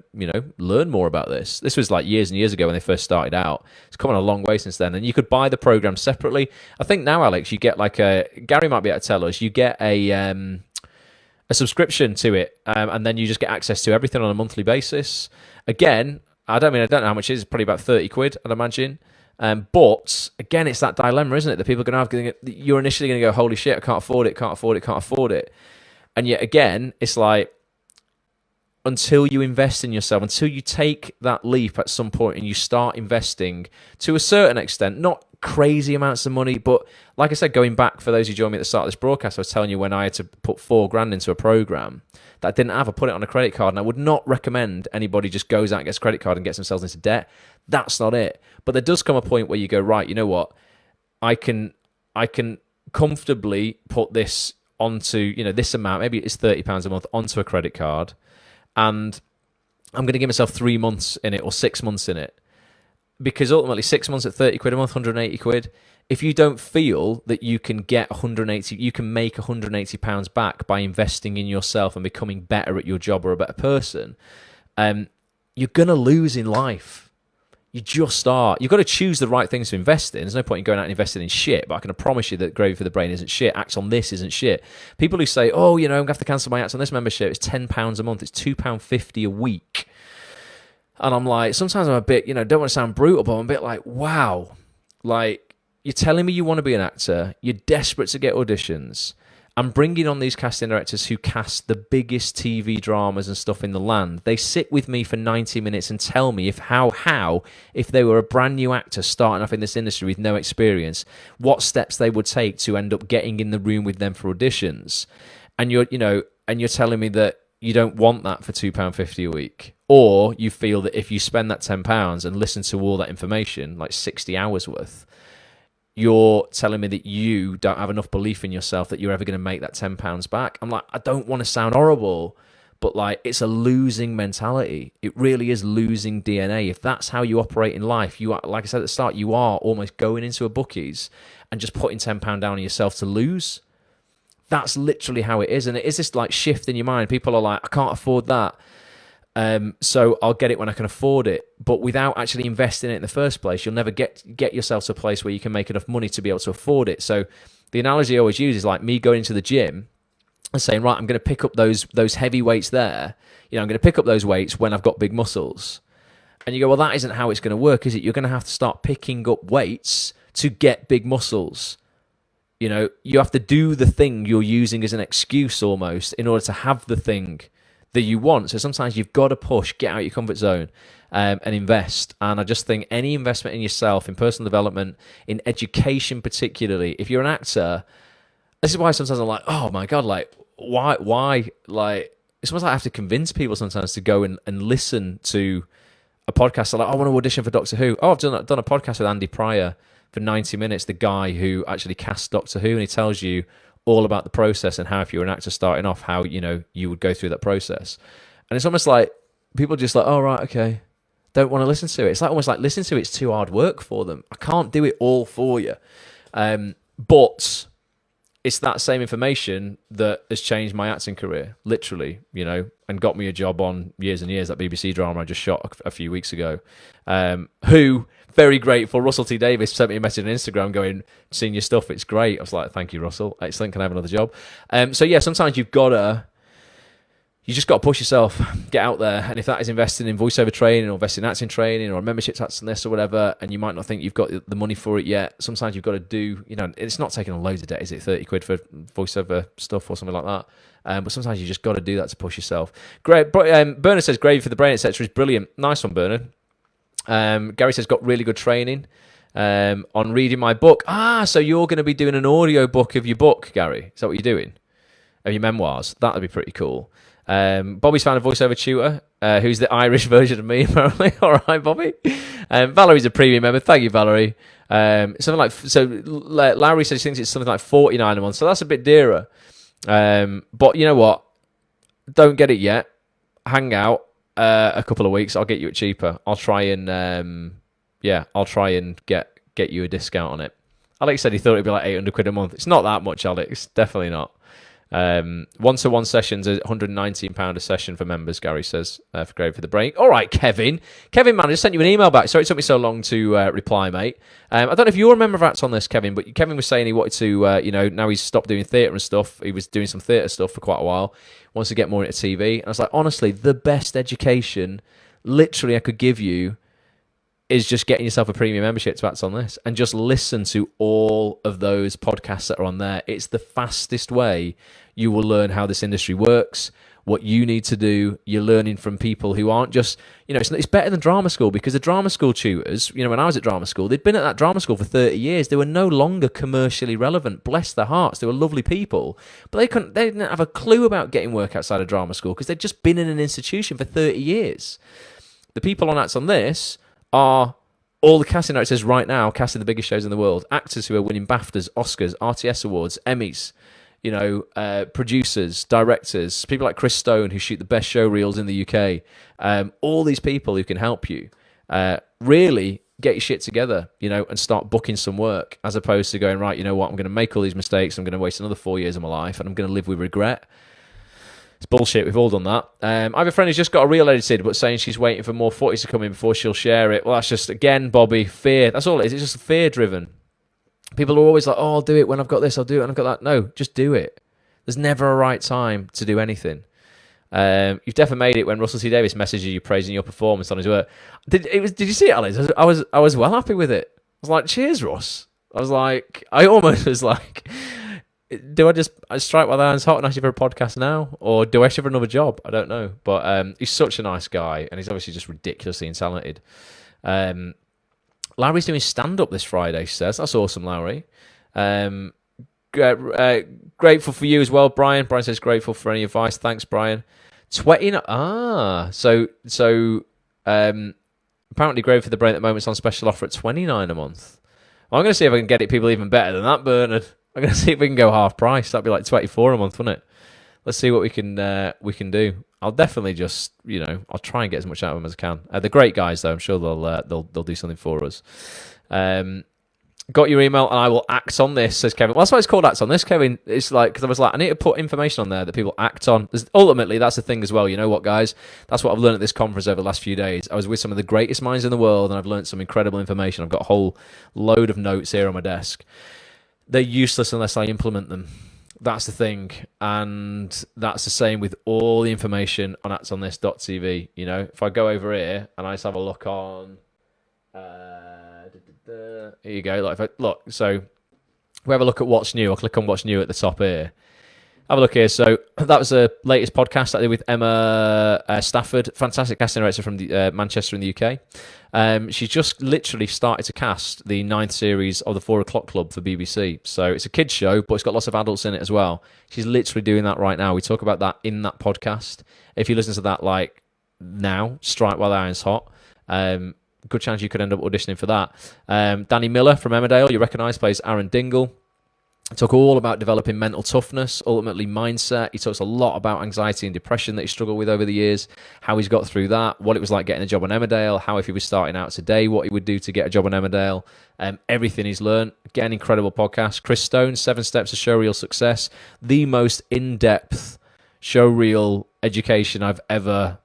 learn more about this. This was like years and years ago when they first started out. It's come on a long way since then, and you could buy the program separately. I think now, Alex, you get Gary might be able to tell us. You get a subscription to it, and then you just get access to everything on a monthly basis. Again, I don't know how much it is. Probably about 30 quid, I'd imagine. But again, it's that dilemma, isn't it? That people are going to have. You're initially going to go, holy shit, I can't afford it. And yet again, it's like, until you invest in yourself, until you take that leap at some point and you start investing to a certain extent, not crazy amounts of money, but like I said, going back, for those who joined me at the start of this broadcast, I was telling you when I had to put $4,000 into a program that I didn't have. I put it on a credit card, and I would not recommend anybody just goes out and gets a credit card and gets themselves into debt. That's not it. But there does come a point where you go, right, you know what? I can comfortably put this onto, this amount, maybe it's £30 a month, onto a credit card, and I'm going to give myself 3 months in it or 6 months in it. Because ultimately, 6 months at 30 quid a month, 180 quid, if you don't feel that you can get 180, you can make £180 back by investing in yourself and becoming better at your job or a better person, you're going to lose in life. You just start. You've got to choose the right things to invest in. There's no point in going out and investing in shit, but I can promise you that Gravy for the Brain isn't shit. Acts on This isn't shit. People who say, oh, I'm going to have to cancel my Acts on This membership. It's £10 a month. It's £2.50 a week. And I'm like, sometimes I'm a bit, don't want to sound brutal, but I'm a bit like, wow. Like, you're telling me you want to be an actor. You're desperate to get auditions. I'm bringing on these casting directors who cast the biggest TV dramas and stuff in the land. They sit with me for 90 minutes and tell me if they were a brand new actor starting off in this industry with no experience, what steps they would take to end up getting in the room with them for auditions. And you're telling me that you don't want that for £2.50 a week, or you feel that if you spend that £10 and listen to all that information, like 60 hours worth, you're telling me that you don't have enough belief in yourself that you're ever going to make that £10 back. I'm like, I don't want to sound horrible, but like, it's a losing mentality. It really is losing DNA. If that's how you operate in life, you are, like I said at the start, you are almost going into a bookies and just putting £10 down on yourself to lose. That's literally how it is. And it is this like shift in your mind. People are like, I can't afford that. So I'll get it when I can afford it. But without actually investing in it in the first place, you'll never get yourself to a place where you can make enough money to be able to afford it. So the analogy I always use is like me going to the gym and saying, right, I'm going to pick up those heavy weights there. I'm going to pick up those weights when I've got big muscles. And you go, well, that isn't how it's going to work, is it? You're going to have to start picking up weights to get big muscles. You have to do the thing you're using as an excuse almost in order to have the thing that you want. So sometimes you've got to push, get out your comfort zone, and invest. And I just think any investment in yourself, in personal development, in education particularly, if you're an actor, this is why sometimes I'm like, oh my God, like, why? Like, it's almost like I have to convince people sometimes to go and listen to a podcast. They're like, I want to audition for Doctor Who. Oh, I've done a podcast with Andy Pryor for 90 minutes, the guy who actually cast Doctor Who, and he tells you all about the process and how, if you're an actor starting off, how you would go through that process. And it's almost like people are just like, oh right, okay, don't want to listen to it. It's like almost like listen to it, it's too hard work for them. I can't do it all for you. But it's that same information that has changed my acting career, literally, and got me a job on Years and Years, that BBC drama I just shot a few weeks ago. Who, very grateful, Russell T. Davis sent me a message on Instagram going, seeing your stuff, it's great. I was like, thank you, Russell. Excellent, can I have another job? So yeah, sometimes you just got to push yourself, get out there. And if that is investing in voiceover training or investing in acting training or a membership tax on this or whatever, and you might not think you've got the money for it yet, sometimes you've got to do, it's not taking on loads of debt, is it? 30 quid for voiceover stuff or something like that. But sometimes you just got to do that to push yourself. Great. Bernard says, Gravy for the Brain, etc. is brilliant. Nice one, Bernard. Gary says, got really good training on reading my book. So you're going to be doing an audio book of your book, Gary? Is that what you're doing? Of your memoirs? That would be pretty cool. Bobby's found a voiceover tutor who's the Irish version of me, apparently. All right, Bobby. Valerie's a premium member. Thank you, Valerie. Larry says he thinks it's something like $49 a month, so that's a bit dearer. But you know what? Don't get it yet. Hang out a couple of weeks. I'll get you it cheaper. I'll try and get you a discount on it. Alex said he thought it'd be like 800 quid a month. It's not that much, Alex. Definitely not. One-to-one sessions are £119 a session for members, Gary says, for Gravy for the Brain. All right, Kevin, man, I just sent you an email back. Sorry it took me so long to reply, mate. I don't know if you're a member of Acts on this, Kevin, but Kevin was saying he wanted to, now he's stopped doing theatre and stuff. He was doing some theatre stuff for quite a while. Wants to get more into TV. And I was like, honestly, the best education literally I could give you is just getting yourself a premium membership to Acts on this and just listen to all of those podcasts that are on there. It's the fastest way you will learn how this industry works, what you need to do. You're learning from people who aren't just, it's better than drama school, because the drama school tutors, when I was at drama school, they'd been at that drama school for 30 years. They were no longer commercially relevant. Bless their hearts. They were lovely people, but they didn't have a clue about getting work outside of drama school because they'd just been in an institution for 30 years. The people on Acts on this are all the casting directors right now casting the biggest shows in the world, actors who are winning BAFTAs, Oscars, RTS awards, Emmys, producers, directors, people like Chris Stone who shoot the best show reels in the UK, all these people who can help you really get your shit together, and start booking some work, as opposed to going, right, you know what, I'm going to make all these mistakes, I'm going to waste another 4 years of my life and I'm going to live with regret. It's bullshit. We've all done that. I have a friend who's just got a reel edited, but saying she's waiting for more footage to come in before she'll share it. Well, that's just, again, Bobby, fear. That's all it is. It's just fear-driven. People are always like, oh, I'll do it when I've got this, I'll do it when I've got that. No, just do it. There's never a right time to do anything. You've definitely made it when Russell T Davies messaged you praising your performance on his work. Did you see it, Alex? I was well happy with it. I was like, cheers, Russ. I almost was like, do I strike while the iron's hot and ask you for a podcast now? Or do I ask you for another job? I don't know. But he's such a nice guy, and he's obviously just ridiculously talented. Lowry's doing stand-up this Friday, she says. That's awesome, Lowry. Grateful for you as well, Brian. Brian says grateful for any advice. Thanks, Brian. So apparently grateful for the brain at the moment. It's on special offer at $29 a month. I'm going to see if I can get it people even better than that, Bernard. I'm going to see if we can go half price. That'd be like $24 a month, wouldn't it? Let's see what we can do. I'll definitely just, I'll try and get as much out of them as I can. They're great guys, though. I'm sure they'll do something for us. Got your email, and I will act on this, says Kevin. Well, that's why it's called Act on This, Kevin. It's like, because I was like, I need to put information on there that people act on. Ultimately, that's the thing as well. You know what, guys? That's what I've learned at this conference over the last few days. I was with some of the greatest minds in the world, and I've learned some incredible information. I've got a whole load of notes here on my desk. They're useless unless I implement them. That's the thing. And that's the same with all the information on actonthis.tv. If I go over here, and I just have a look on... here you go. So we have a look at what's new. I'll click on what's new at the top here. Have a look here. So that was the latest podcast I did with Emma Stafford, fantastic casting director from Manchester in the UK. She's just literally started to cast the 9th series of the 4 O'Clock Club for BBC. So it's a kids show, but it's got lots of adults in it as well. She's literally doing that right now. We talk about that in that podcast. If you listen to that now, strike while the iron's hot. Good chance you could end up auditioning for that. Danny Miller from Emmerdale, you recognise, plays Aaron Dingle. He talks all about developing mental toughness, ultimately mindset. He talks a lot about anxiety and depression that he struggled with over the years, how he's got through that, what it was like getting a job on Emmerdale, how if he was starting out today, what he would do to get a job on Emmerdale, everything he's learned. Again, incredible podcast. Chris Stone, 7 Steps to Showreel Success, the most in-depth showreel education I've ever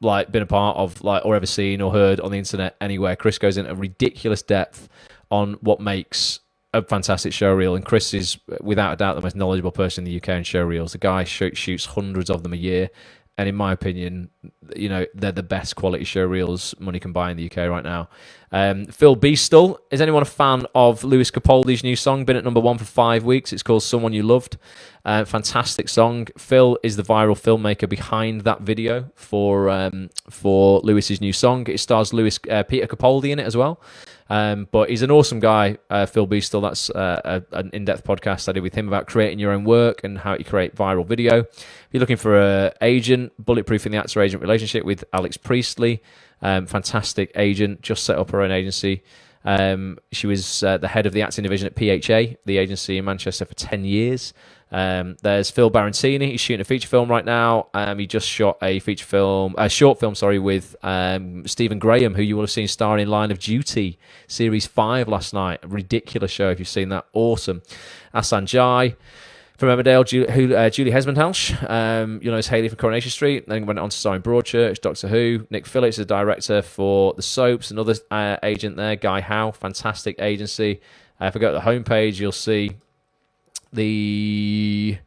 been a part of, or ever seen or heard on the internet anywhere. Chris goes into ridiculous depth on what makes a fantastic showreel, and Chris is without a doubt the most knowledgeable person in the UK in showreels. The guy shoots hundreds of them a year, and in my opinion, they're the best quality showreels money can buy in the UK right now. Phil Beastle, is anyone a fan of Lewis Capaldi's new song? Been at number 1 for 5 weeks. It's called Someone You Loved. Fantastic song. Phil is the viral filmmaker behind that video for Lewis's new song. It stars Peter Capaldi in it as well. But he's an awesome guy, Phil Beastle. That's an in-depth podcast I did with him about creating your own work and how you create viral video. If you're looking for an agent, Bulletproof in the actor-agent relationship with Alex Priestley. Fantastic agent, just set up her own agency. She was the head of the acting division at PHA, the agency in Manchester, for 10 years. There's Phil Barantini. He's shooting a feature film right now. He just shot a short film, with Stephen Graham, who you will have seen starring in Line of Duty Series 5 last night. A ridiculous show if you've seen that. Awesome. Asan Jai from Emmerdale, Julie Hesmondhalgh, as Hayley from Coronation Street. Then went on to star in Broadchurch, Doctor Who. Nick Phillips is the director for the soaps. Another agent there, Guy Howe, fantastic agency. If I go to the homepage, you'll see the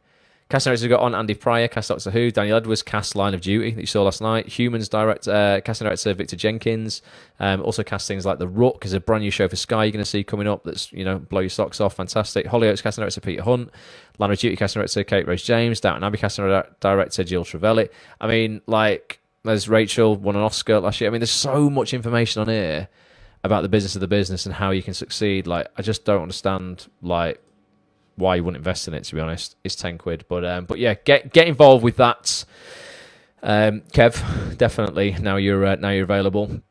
cast directors we got on: Andy Pryor, cast Doctor Who; Daniel Edwards, cast Line of Duty that you saw last night; Humans casting director Victor Jenkins. Also cast things like The Rook is a brand new show for Sky you're going to see coming up that's blow your socks off. Fantastic. Hollyoaks casting director Peter Hunt; Line of Duty casting director Kate Rose James; Downton Abbey casting director Jill Trevelyan. I mean, there's Rachel, won an Oscar last year. I mean, there's so much information on here about the business of the business and how you can succeed. I just don't understand why you wouldn't invest in it, to be honest. It's 10 quid. But yeah, get involved with that. Kev, definitely, now you're available.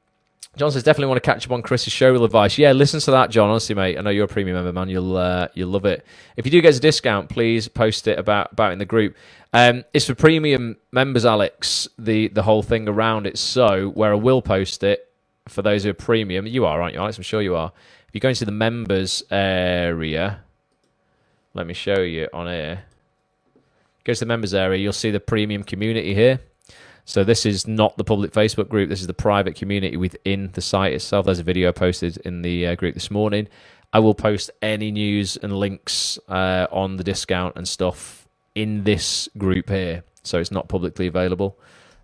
John says, definitely want to catch up on Chris's showreel advice. Yeah, listen to that, John. Honestly, mate, I know you're a premium member, man. You'll love it. If you do get a discount, please post it about in the group. It's for premium members, Alex, the whole thing around it. So where I will post it for those who are premium, you are, aren't you, Alex? I'm sure you are. If you go into the members area, let me show you on here. Go to the members area, you'll see the premium community here. So this is not the public Facebook group. This is the private community within the site itself. There's a video posted in the group this morning. I will post any news and links on the discount and stuff in this group here. So it's not publicly available.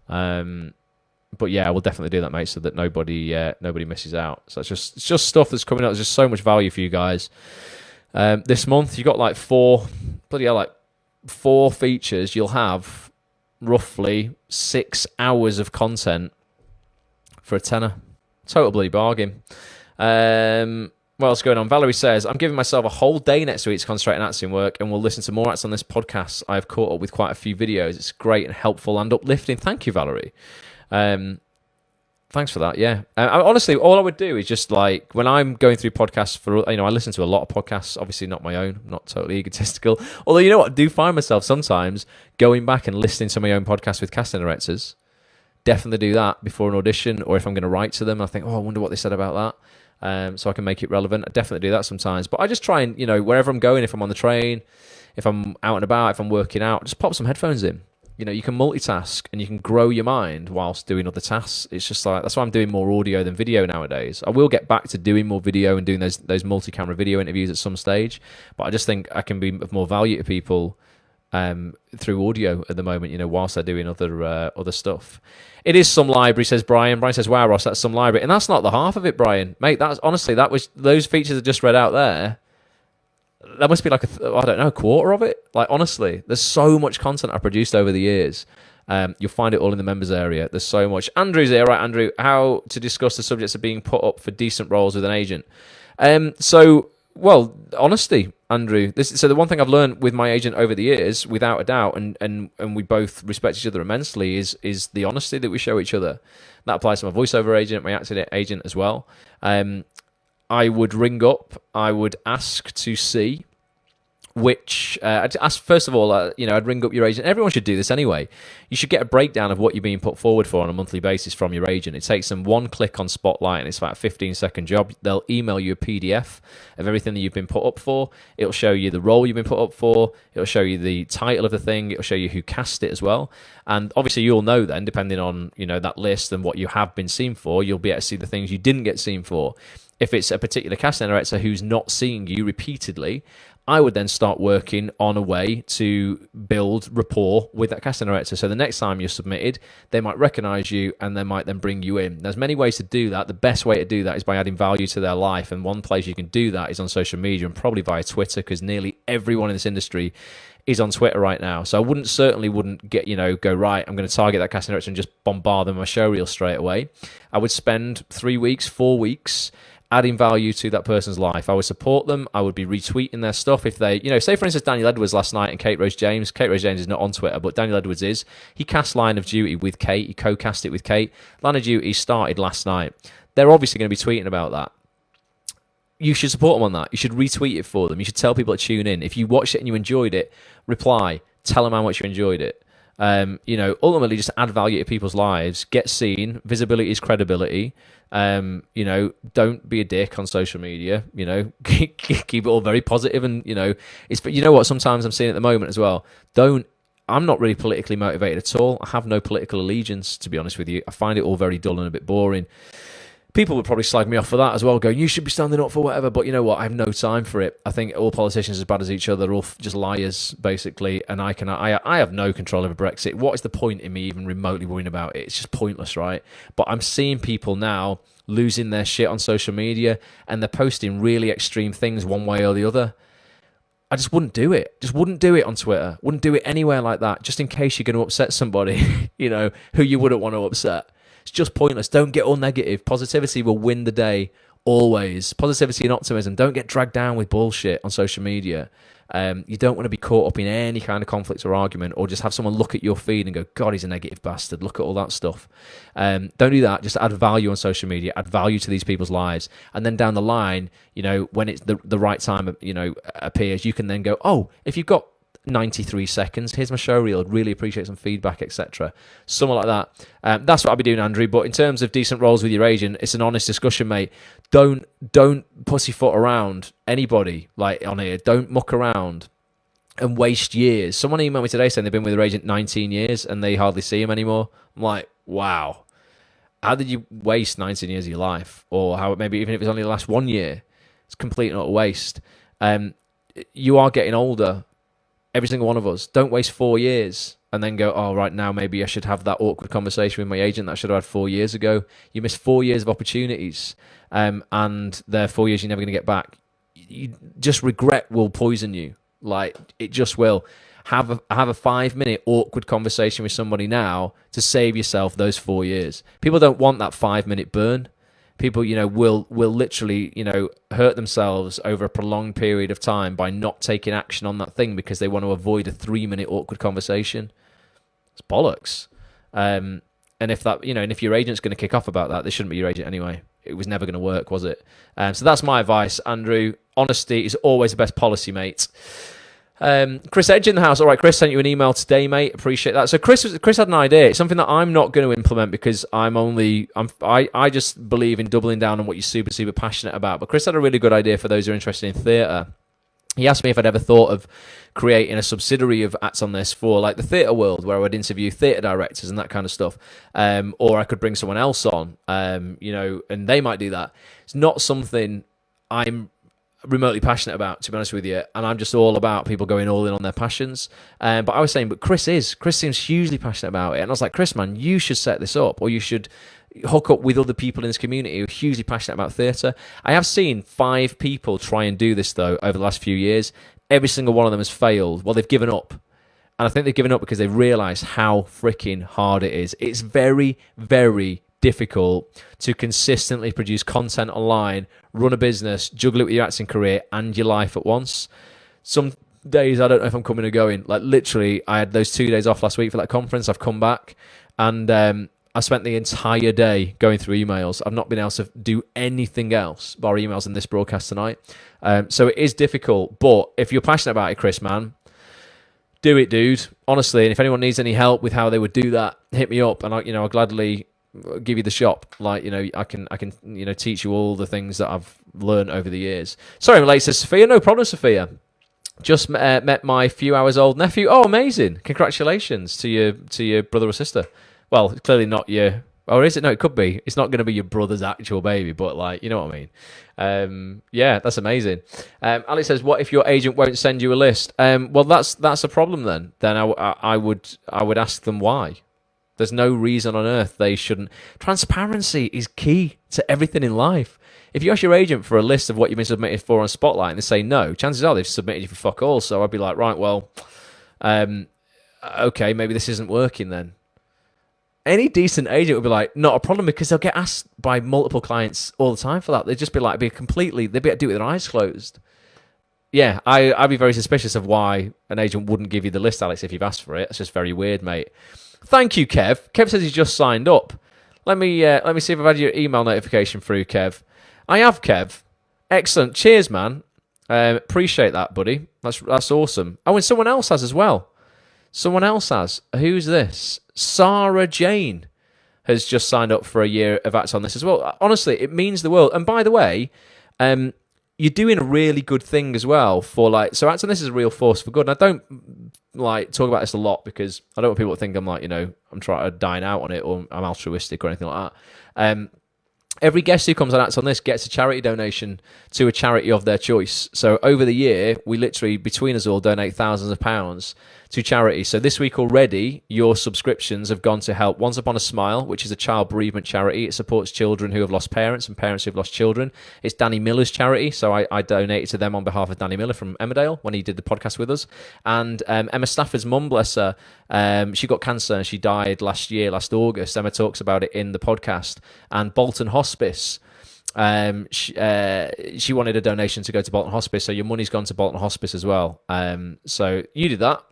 But yeah, I will definitely do that, mate, so that nobody misses out. So it's just stuff that's coming out. There's just so much value for you guys. This month, you got like four features. You'll have roughly 6 hours of content for a tenner. Total bloody bargain. What else going on? Valerie says, I'm giving myself a whole day next week to concentrate on acting work, and we'll listen to more acts on this podcast. I've caught up with quite a few videos. It's great and helpful and uplifting. Thank you, Valerie. Thanks for that. Yeah. Honestly, all I would do is just like when I'm going through podcasts I listen to a lot of podcasts, obviously not my own, I'm not totally egotistical. Although, you know what? I do find myself sometimes going back and listening to my own podcast with casting directors. Definitely do that before an audition, or if I'm going to write to them, I think, I wonder what they said about that. So I can make it relevant. I definitely do that sometimes. But I just try and, wherever I'm going, if I'm on the train, if I'm out and about, if I'm working out, just pop some headphones in. You can multitask and you can grow your mind whilst doing other tasks. It's just like, that's why I'm doing more audio than video nowadays. I will get back to doing more video and doing those multi-camera video interviews at some stage, but I just think I can be of more value to people through audio at the moment, whilst they're doing other stuff. It is some library, says Brian. Brian says, wow, Ross, that's some library. And that's not the half of it, Brian. Mate, those features I just read out there, that must be like a quarter of it. Like, honestly, there's so much content I produced over the years. You'll find it all in the members area. There's so much. Andrew's here, right, Andrew? How to discuss the subjects of being put up for decent roles with an agent. Well, honesty, Andrew. So the one thing I've learned with my agent over the years, without a doubt, and we both respect each other immensely, is the honesty that we show each other. That applies to my voiceover agent, my acting agent as well. I would ring up, I would ask to see I'd ask, first of all, I'd ring up your agent. Everyone should do this anyway. You should get a breakdown of what you're being put forward for on a monthly basis from your agent. It takes them one click on Spotlight, and it's about a 15-second job. They'll email you a PDF of everything that you've been put up for. It'll show you the role you've been put up for. It'll show you the title of the thing. It'll show you who cast it as well. And obviously, you'll know then, depending on that list and what you have been seen for, you'll be able to see the things you didn't get seen for. If it's a particular casting director who's not seeing you repeatedly, I would then start working on a way to build rapport with that casting director. So the next time you're submitted, they might recognize you and they might then bring you in. There's many ways to do that. The best way to do that is by adding value to their life. And one place you can do that is on social media, and probably via Twitter, because nearly everyone in this industry is on Twitter right now. So I wouldn't go, right, I'm going to target that casting director and just bombard them with my show reel straight away. I would spend 3 weeks, 4 weeks adding value to that person's life. I would support them. I would be retweeting their stuff. If they, say for instance, Daniel Edwards last night and Kate Rose James. Kate Rose James is not on Twitter, but Daniel Edwards is. He cast Line of Duty with Kate. He co-cast it with Kate. Line of Duty started last night. They're obviously going to be tweeting about that. You should support them on that. You should retweet it for them. You should tell people to tune in. If you watched it and you enjoyed it, reply. Tell them how much you enjoyed it. Ultimately just add value to people's lives. Get seen. Visibility is credibility. Don't be a dick on social media. Keep it all very positive, and it's. But you know what? Sometimes I'm seeing at the moment as well. I'm not really politically motivated at all. I have no political allegiance, to be honest with you. I find it all very dull and a bit boring. People would probably slag me off for that as well, going, you should be standing up for whatever, but you know what, I have no time for it. I think all politicians are as bad as each other. They're all just liars, basically, and I have no control over Brexit. What is the point in me even remotely worrying about it? It's just pointless, right? But I'm seeing people now losing their shit on social media, and they're posting really extreme things one way or the other. I just wouldn't do it. Just wouldn't do it on Twitter. Wouldn't do it anywhere like that, just in case you're going to upset somebody, who you wouldn't want to upset. It's just pointless. Don't get all negative. Positivity will win the day, always. Positivity and optimism. Don't get dragged down with bullshit on social media. You don't want to be caught up in any kind of conflict or argument, or just have someone look at your feed and go, God, he's a negative bastard. Look at all that stuff. Don't do that. Just add value on social media. Add value to these people's lives. And then down the line, when it's the right time, appears, you can then go, oh, if you've got 93 seconds, here's my show reel, I'd really appreciate some feedback, etc. Something like that. That's what I'll be doing, Andrew. But in terms of decent roles with your agent, it's an honest discussion, mate. Don't pussyfoot around anybody like on here. Don't muck around. and waste years. Someone emailed me today saying they've been with their agent 19 years and they hardly see him anymore. I'm like, wow. How did you waste 19 years of your life? Or how maybe even if it's only the last 1 year, it's complete and utter waste. You are getting older. Every single one of us. Don't waste 4 years and then go, oh, right now maybe I should have that awkward conversation with my agent that I should have had 4 years ago. You missed 4 years of opportunities, and they're 4 years you're never going to get back. You just regret will poison you. Like, it just will. Have a 5-minute awkward conversation with somebody now to save yourself those 4 years. People don't want that 5-minute burn. People, will literally, hurt themselves over a prolonged period of time by not taking action on that thing because they want to avoid a 3-minute awkward conversation. It's bollocks. And if that, and if your agent's going to kick off about that, they shouldn't be your agent anyway. It was never going to work, was it? So that's my advice, Andrew. Honesty is always the best policy, mate. Chris Edge in the house. All right, Chris sent you an email today, mate. Appreciate that. So Chris had an idea. It's something that I'm not going to implement because I just believe in doubling down on what you're super, super passionate about. But Chris had a really good idea for those who are interested in theatre. He asked me if I'd ever thought of creating a subsidiary of Acts on This for like the theatre world, where I would interview theatre directors and that kind of stuff. Or I could bring someone else on, and they might do that. It's not something I'm remotely passionate about, to be honest with you, and I'm just all about people going all in on their passions. But I was saying, but Chris seems hugely passionate about it, and I was like, Chris, man, you should set this up, or you should hook up with other people in this community who are hugely passionate about theatre. I have seen 5 people try and do this though over the last few years. Every single one of them has failed. Well, they've given up. And I think they've given up because they've realised how freaking hard it is. It's very, very difficult to consistently produce content online, run a business, juggle it with your acting career and your life at once. Some days I don't know if I'm coming or going. Like, literally, I had those 2 days off last week for that conference. I've come back and I spent the entire day going through emails. I've not been able to do anything else bar emails in this broadcast tonight. So it is difficult, but if you're passionate about it, Chris, man, do it, dude. Honestly, and if anyone needs any help with how they would do that, hit me up, and I'll gladly give you the shop. Like, I can teach you all the things that I've learned over the years. Sorry, I'm late, says Sophia. No problem, Sophia. Just met my few hours old nephew. Oh, amazing! Congratulations to your brother or sister. Well, clearly not your. Or is it? No, it could be. It's not going to be your brother's actual baby, but like, you know what I mean. Yeah, that's amazing. Alex says, "What if your agent won't send you a list?" Well, that's a problem then. Then I would ask them why. There's no reason on earth they shouldn't. Transparency is key to everything in life. If you ask your agent for a list of what you've been submitted for on Spotlight and they say no, chances are they've submitted you for fuck all. So I'd be like, right, well, okay, maybe this isn't working then. Any decent agent would be like, not a problem, because they'll get asked by multiple clients all the time for that. They'd just be like, they'd be able to do it with their eyes closed. Yeah, I'd be very suspicious of why an agent wouldn't give you the list, Alex, if you've asked for it. It's just very weird, mate. Thank you, Kev. Kev says he's just signed up. Let me see if I've had your email notification through, Kev. I have, Kev. Excellent. Cheers, man. Appreciate that, buddy. That's awesome. Oh, and someone else has as well. Someone else has. Who's this? Sarah Jane has just signed up for a year of Acts on This as well. Honestly, it means the world. And by the way, you're doing a really good thing as well for so Acts on This is a real force for good. And I don't talk about this a lot because I don't want people to think I'm I'm trying to dine out on it or I'm altruistic or anything like that. Every guest who comes on Acts on This gets a charity donation to a charity of their choice. So over the year, we literally, between us all, donate thousands of pounds to charity. So this week already, your subscriptions have gone to help Once Upon a Smile, which is a child bereavement charity. It supports children who have lost parents and parents who have lost children. It's Danny Miller's charity, so I donated to them on behalf of Danny Miller from Emmerdale when he did the podcast with us. And Emma Stafford's mum, bless her, she got cancer and she died last August. Emma talks about it in the podcast. And Bolton Hospice, she wanted a donation to go to Bolton Hospice, so your money's gone to Bolton Hospice as well. So you did that.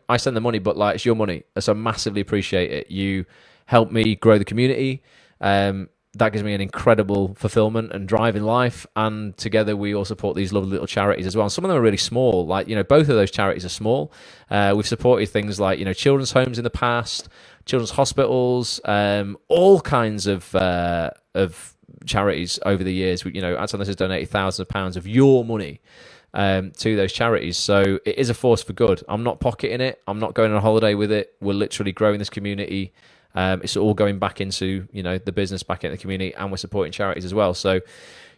I send the money, but it's your money. So I massively appreciate it. You help me grow the community. That gives me an incredible fulfillment and drive in life. And together we all support these lovely little charities as well. And some of them are really small. Both of those charities are small. We've supported things like, children's homes in the past, children's hospitals, all kinds of charities over the years. Acts on This has donated thousands of pounds of your money to those charities. So it is a force for good. I'm not pocketing it. I'm not going on a holiday with it. We're literally growing this community. It's all going back into, the business, back into the community, and we're supporting charities as well. So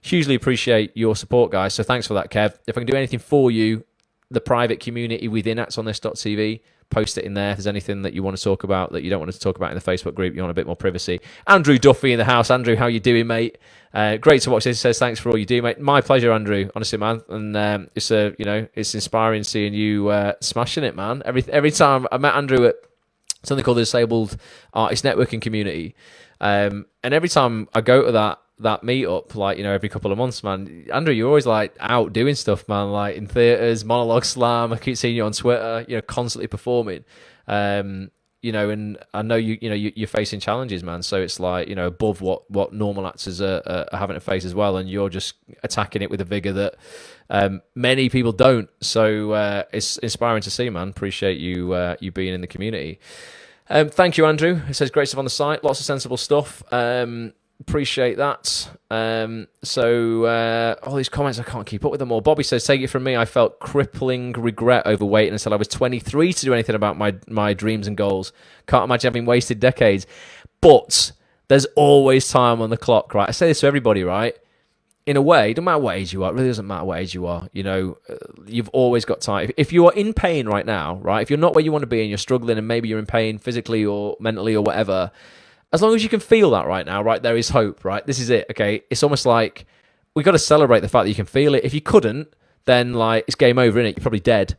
hugely appreciate your support, guys. So thanks for that, Kev. If I can do anything for you, the private community within actsonthis.tv, post it in there. If there's anything that you want to talk about that you don't want us to talk about in the Facebook group, you want a bit more privacy. Andrew Duffy in the house. Andrew, how you doing, mate? Great to watch this. He says thanks for all you do, mate. My pleasure, Andrew. Honestly, man. And it's inspiring seeing you smashing it, man. Every time I met Andrew at something called the Disabled Artist Networking Community, and every time I go to that meetup, every couple of months, man, Andrew, you're always out doing stuff, man, in theatres, monologue slam. I keep seeing you on Twitter, constantly performing. And I know you're facing challenges, man. So it's above what normal actors are having to face as well, and you're just attacking it with a vigor that many people don't. So it's inspiring to see, man. Appreciate you being in the community. Thank you, Andrew. It says great stuff on the site, lots of sensible stuff. Appreciate that. All these comments, I can't keep up with them all. Bobby says, take it from me, I felt crippling regret over waiting until I was 23 to do anything about my dreams and goals. Can't imagine having wasted decades. But there's always time on the clock, right? I say this to everybody, right? In a way, no matter what age you are, it really doesn't matter what age you are. You've always got time. If you are in pain right now, right? If you're not where you want to be and you're struggling and maybe you're in pain physically or mentally or whatever, as long as you can feel that right now, right, there is hope, right? This is it, okay? It's almost like we got to celebrate the fact that you can feel it. If you couldn't, then it's game over, innit? You're probably dead.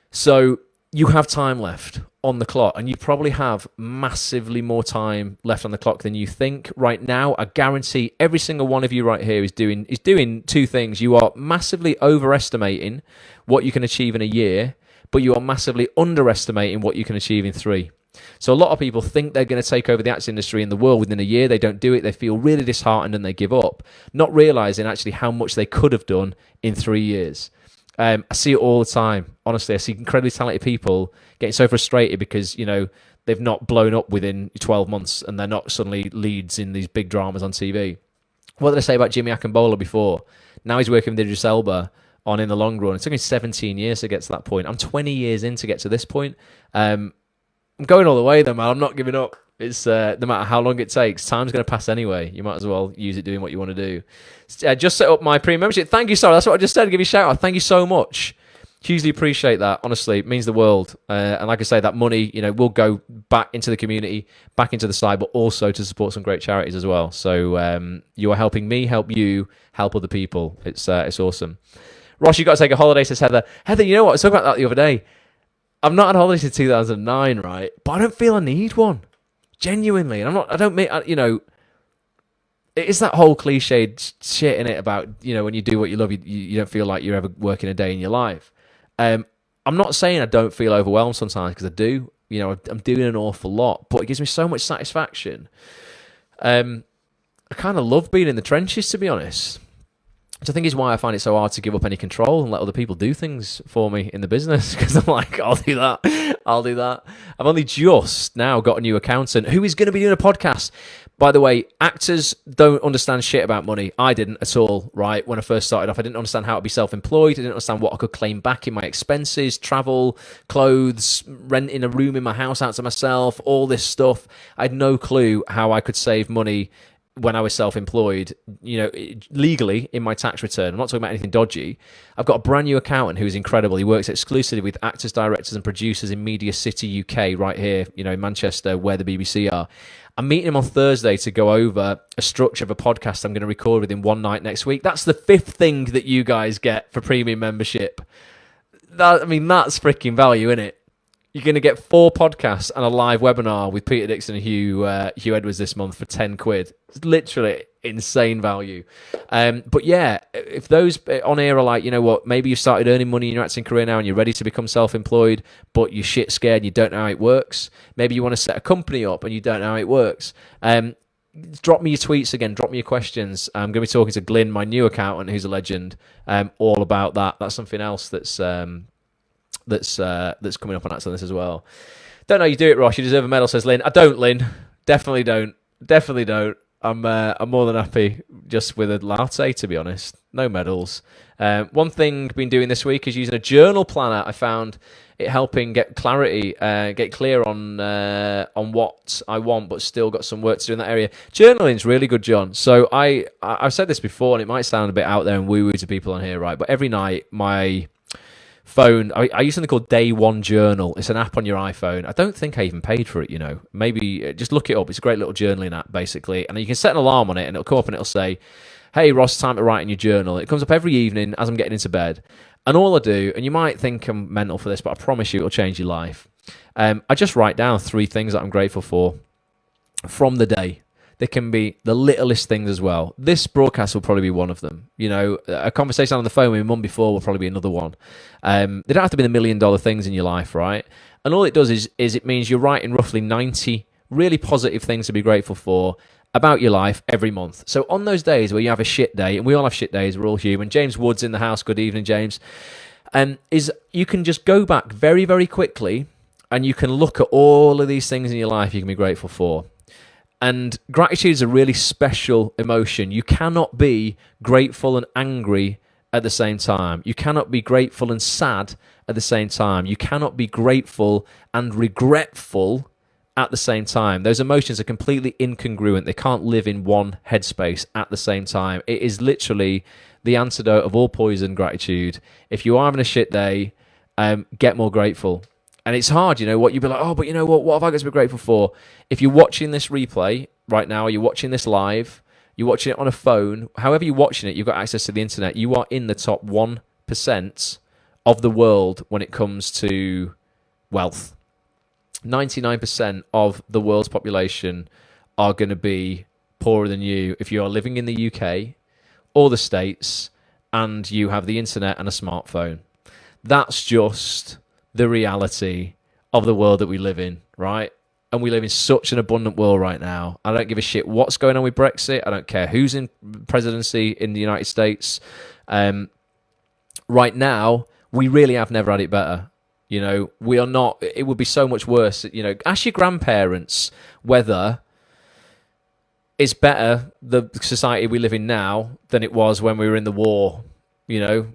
So you have time left on the clock, and you probably have massively more time left on the clock than you think right now. I guarantee every single one of you right here is doing two things. You are massively overestimating what you can achieve in a year, but you are massively underestimating what you can achieve in 3. So a lot of people think they're going to take over the acts industry in the world within a year. They don't do it. They feel really disheartened and they give up, not realizing actually how much they could have done in 3 years. I see it all the time. Honestly, I see incredibly talented people getting so frustrated because, they've not blown up within 12 months and they're not suddenly leads in these big dramas on TV. What did I say about Jimmy Akimbola before? Now he's working with Idris Elba on In the Long Run. It took him 17 years to get to that point. I'm 20 years in to get to this point. I'm going all the way though, man. I'm not giving up. It's no matter how long it takes, time's going to pass anyway. You might as well use it doing what you want to do. Just set up my premium membership. Thank you, sorry. That's what I just said. Give you a shout out. Thank you so much. Hugely appreciate that. Honestly, it means the world. And like I say, that money, will go back into the community, back into the site, but also to support some great charities as well. So you are helping me, help you, help other people. It's awesome. Ross, you got to take a holiday, says Heather. Heather, you know what? I was talking about that the other day. I've not had a holiday since 2009, right? But I don't feel I need one. Genuinely. And it's that whole cliched shit in it about, when you do what you love, you don't feel like you're ever working a day in your life. I'm not saying I don't feel overwhelmed sometimes, because I do. I'm doing an awful lot, but it gives me so much satisfaction. I kind of love being in the trenches, to be honest. Which I think is why I find it so hard to give up any control and let other people do things for me in the business, because I'm like, I'll do that. I've only just now got a new accountant who is going to be doing a podcast. By the way, actors don't understand shit about money. I didn't at all, right? When I first started off, I didn't understand how to be self-employed. I didn't understand what I could claim back in my expenses, travel, clothes, renting a room in my house out to myself, all this stuff. I had no clue how I could save money when I was self-employed, legally in my tax return. I'm not talking about anything dodgy. I've got a brand new accountant who's incredible. He works exclusively with actors, directors and producers in Media City, UK, right here, in Manchester, where the BBC are. I'm meeting him on Thursday to go over a structure of a podcast I'm going to record with him one night next week. That's the 5th thing that you guys get for premium membership. That's freaking value, isn't it? You're going to get 4 podcasts and a live webinar with Peter Dixon and Hugh Edwards this month for 10 quid. It's literally insane value. But yeah, if those on air are like, you know what, maybe you started earning money in your acting career now and you're ready to become self-employed, but you're shit scared and you don't know how it works. Maybe you want to set a company up and you don't know how it works. Drop me your tweets again. Drop me your questions. I'm going to be talking to Glyn, my new accountant, who's a legend, all about that. That's something else that's coming up on Acts on this as well. Don't know you do it, Ross. You deserve a medal, says Lynn. I don't, Lynn. Definitely don't. I'm more than happy just with a latte, to be honest. No medals. One thing I've been doing this week is using a journal planner. I found it helping get clarity, get clear on what I want, but still got some work to do in that area. Journaling's really good, John. So I've said this before, and it might sound a bit out there and woo-woo to people on here, right? But every night, my phone, I use something called Day One Journal. It's an app on your iPhone. I don't think I even paid for it, you know. Maybe just look it up. It's a great little journaling app, basically. And you can set an alarm on it, and it'll come up and it'll say, hey, Ross, time to write in your journal. It comes up every evening as I'm getting into bed. And all I do, and you might think I'm mental for this, but I promise you it'll change your life. I just write down 3 things that I'm grateful for from the day. They can be the littlest things as well. This broadcast will probably be one of them. You know, a conversation on the phone with my mum before will probably be another one. They don't have to be the $1 million things in your life, right? And all it does is it means you're writing roughly 90 really positive things to be grateful for about your life every month. So on those days where you have a shit day, and we all have shit days, we're all human. James Wood's in the house. Good evening, James. Is you can just go back very, very quickly, and you can look at all of these things in your life you can be grateful for. And gratitude is a really special emotion. You cannot be grateful and angry at the same time. You cannot be grateful and sad at the same time. You cannot be grateful and regretful at the same time. Those emotions are completely incongruent. They can't live in one headspace at the same time. It is literally the antidote of all poison, gratitude. If you are having a shit day, get more grateful. And it's hard, you know, what you'd be like, oh, but you know what have I got to be grateful for? If you're watching this replay right now, you're watching this live, you're watching it on a phone, however you're watching it, you've got access to the internet, you are in the top 1% of the world when it comes to wealth. 99% of the world's population are going to be poorer than you if you are living in the UK or the States and you have the internet and a smartphone. That's just the reality of the world that we live in, right? And we live in such an abundant world right now. I don't give a shit what's going on with Brexit. I don't care who's in presidency in the United States. Right now, we really have never had it better. You know, we are not, it would be so much worse. You know, ask your grandparents whether it's better, the society we live in now, than it was when we were in the war, you know,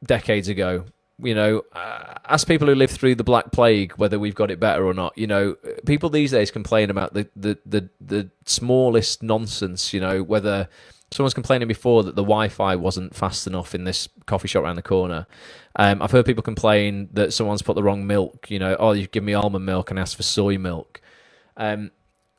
decades ago. You know, ask people who lived through the Black Plague whether we've got it better or not. You know, people these days complain about the smallest nonsense, you know, whether someone's complaining before that the Wi-Fi wasn't fast enough in this coffee shop around the corner. I've heard people complain that someone's put the wrong milk, you know, oh, you've given me almond milk and asked for soy milk. What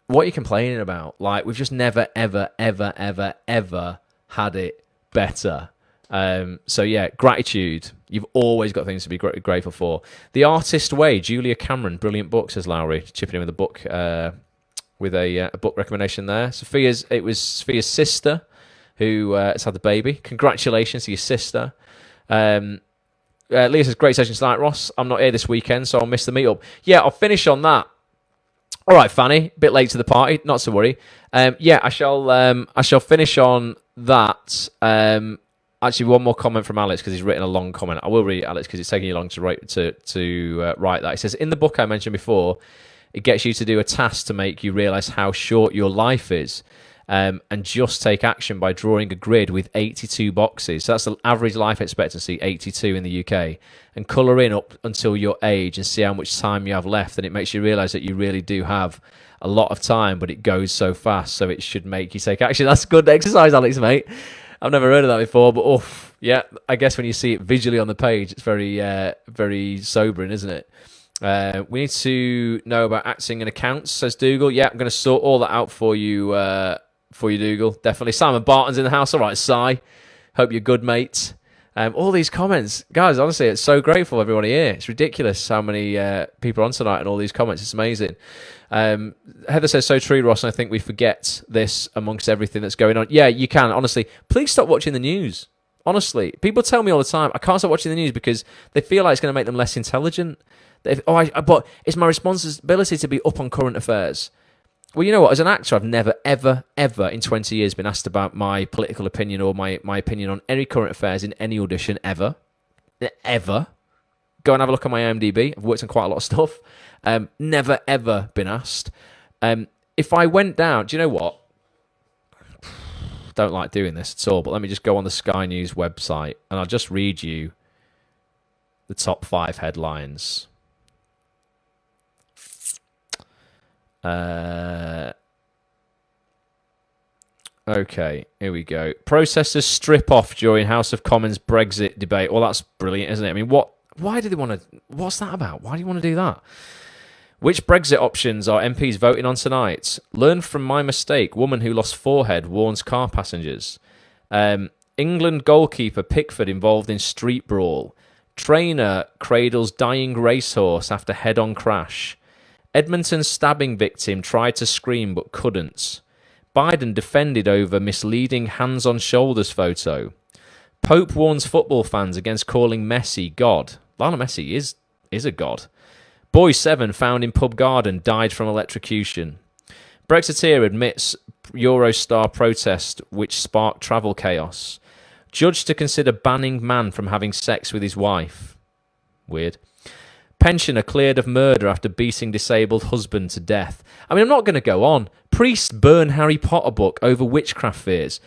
are you complaining about? Like, we've just never, ever, ever, ever, ever had it better. So yeah, gratitude. You've always got things to be grateful for. The Artist Way, Julia Cameron, brilliant book, says Lowry, chipping in with a book, with a book recommendation there. It was Sophia's sister who has had the baby. Congratulations to your sister. Leah says, great session tonight, Ross. I'm not here this weekend, so I'll miss the meetup. Yeah, I'll finish on that. All right, Fanny, a bit late to the party, not to worry. Yeah, I shall finish on that. Actually, one more comment from Alex because he's written a long comment. I will read it, Alex, because it's taking you long to write that. He says, in the book I mentioned before, it gets you to do a task to make you realise how short your life is, and just take action by drawing a grid with 82 boxes. So that's the average life expectancy, 82 in the UK, and colour in up until your age and see how much time you have left. And it makes you realise that you really do have a lot of time, but it goes so fast, so it should make you take action. That's good exercise, Alex, mate. I've never heard of that before, but yeah, I guess when you see it visually on the page, it's very, very sobering, isn't it? We need to know about acting and accounts, says Dougal. Yeah, I'm going to sort all that out for you, Dougal. Definitely. Simon Barton's in the house. All right, Si. Hope you're good, mate. All these comments, guys, honestly, it's so grateful everybody here. It's ridiculous how many people are on tonight and all these comments. It's amazing. Heather says, so true, Ross, and I think we forget this amongst everything that's going on. Yeah, you can, honestly. Please stop watching the news. Honestly, people tell me all the time, I can't stop watching the news because they feel like it's going to make them less intelligent. But it's my responsibility to be up on current affairs. Well, you know what? As an actor, I've never, ever, ever in 20 years been asked about my political opinion or my opinion on any current affairs in any audition, ever. Ever. Go and have a look on my IMDb. I've worked on quite a lot of stuff. Never, ever been asked. If I went down, do you know what? don't like doing this at all, but let me just go on the Sky News website and I'll just read you the top 5 headlines. Okay, here we go. Protesters strip off during House of Commons Brexit debate. Well, that's brilliant, isn't it? I mean, why do they want to... What's that about? Why do you want to do that? Which Brexit options are MPs voting on tonight? Learn from my mistake. Woman who lost forehead warns car passengers. England goalkeeper Pickford involved in street brawl. Trainer cradles dying racehorse after head-on crash. Edmonton stabbing victim tried to scream but couldn't. Biden defended over misleading hands-on-shoulders photo. Pope warns football fans against calling Messi God. Lionel Messi is a god. Boy 7 found in pub garden died from electrocution. Brexiteer admits Eurostar protest which sparked travel chaos. Judge to consider banning man from having sex with his wife. Weird. Pensioner cleared of murder after beating disabled husband to death. I mean, I'm not going to go on. Priests burn Harry Potter book over witchcraft fears.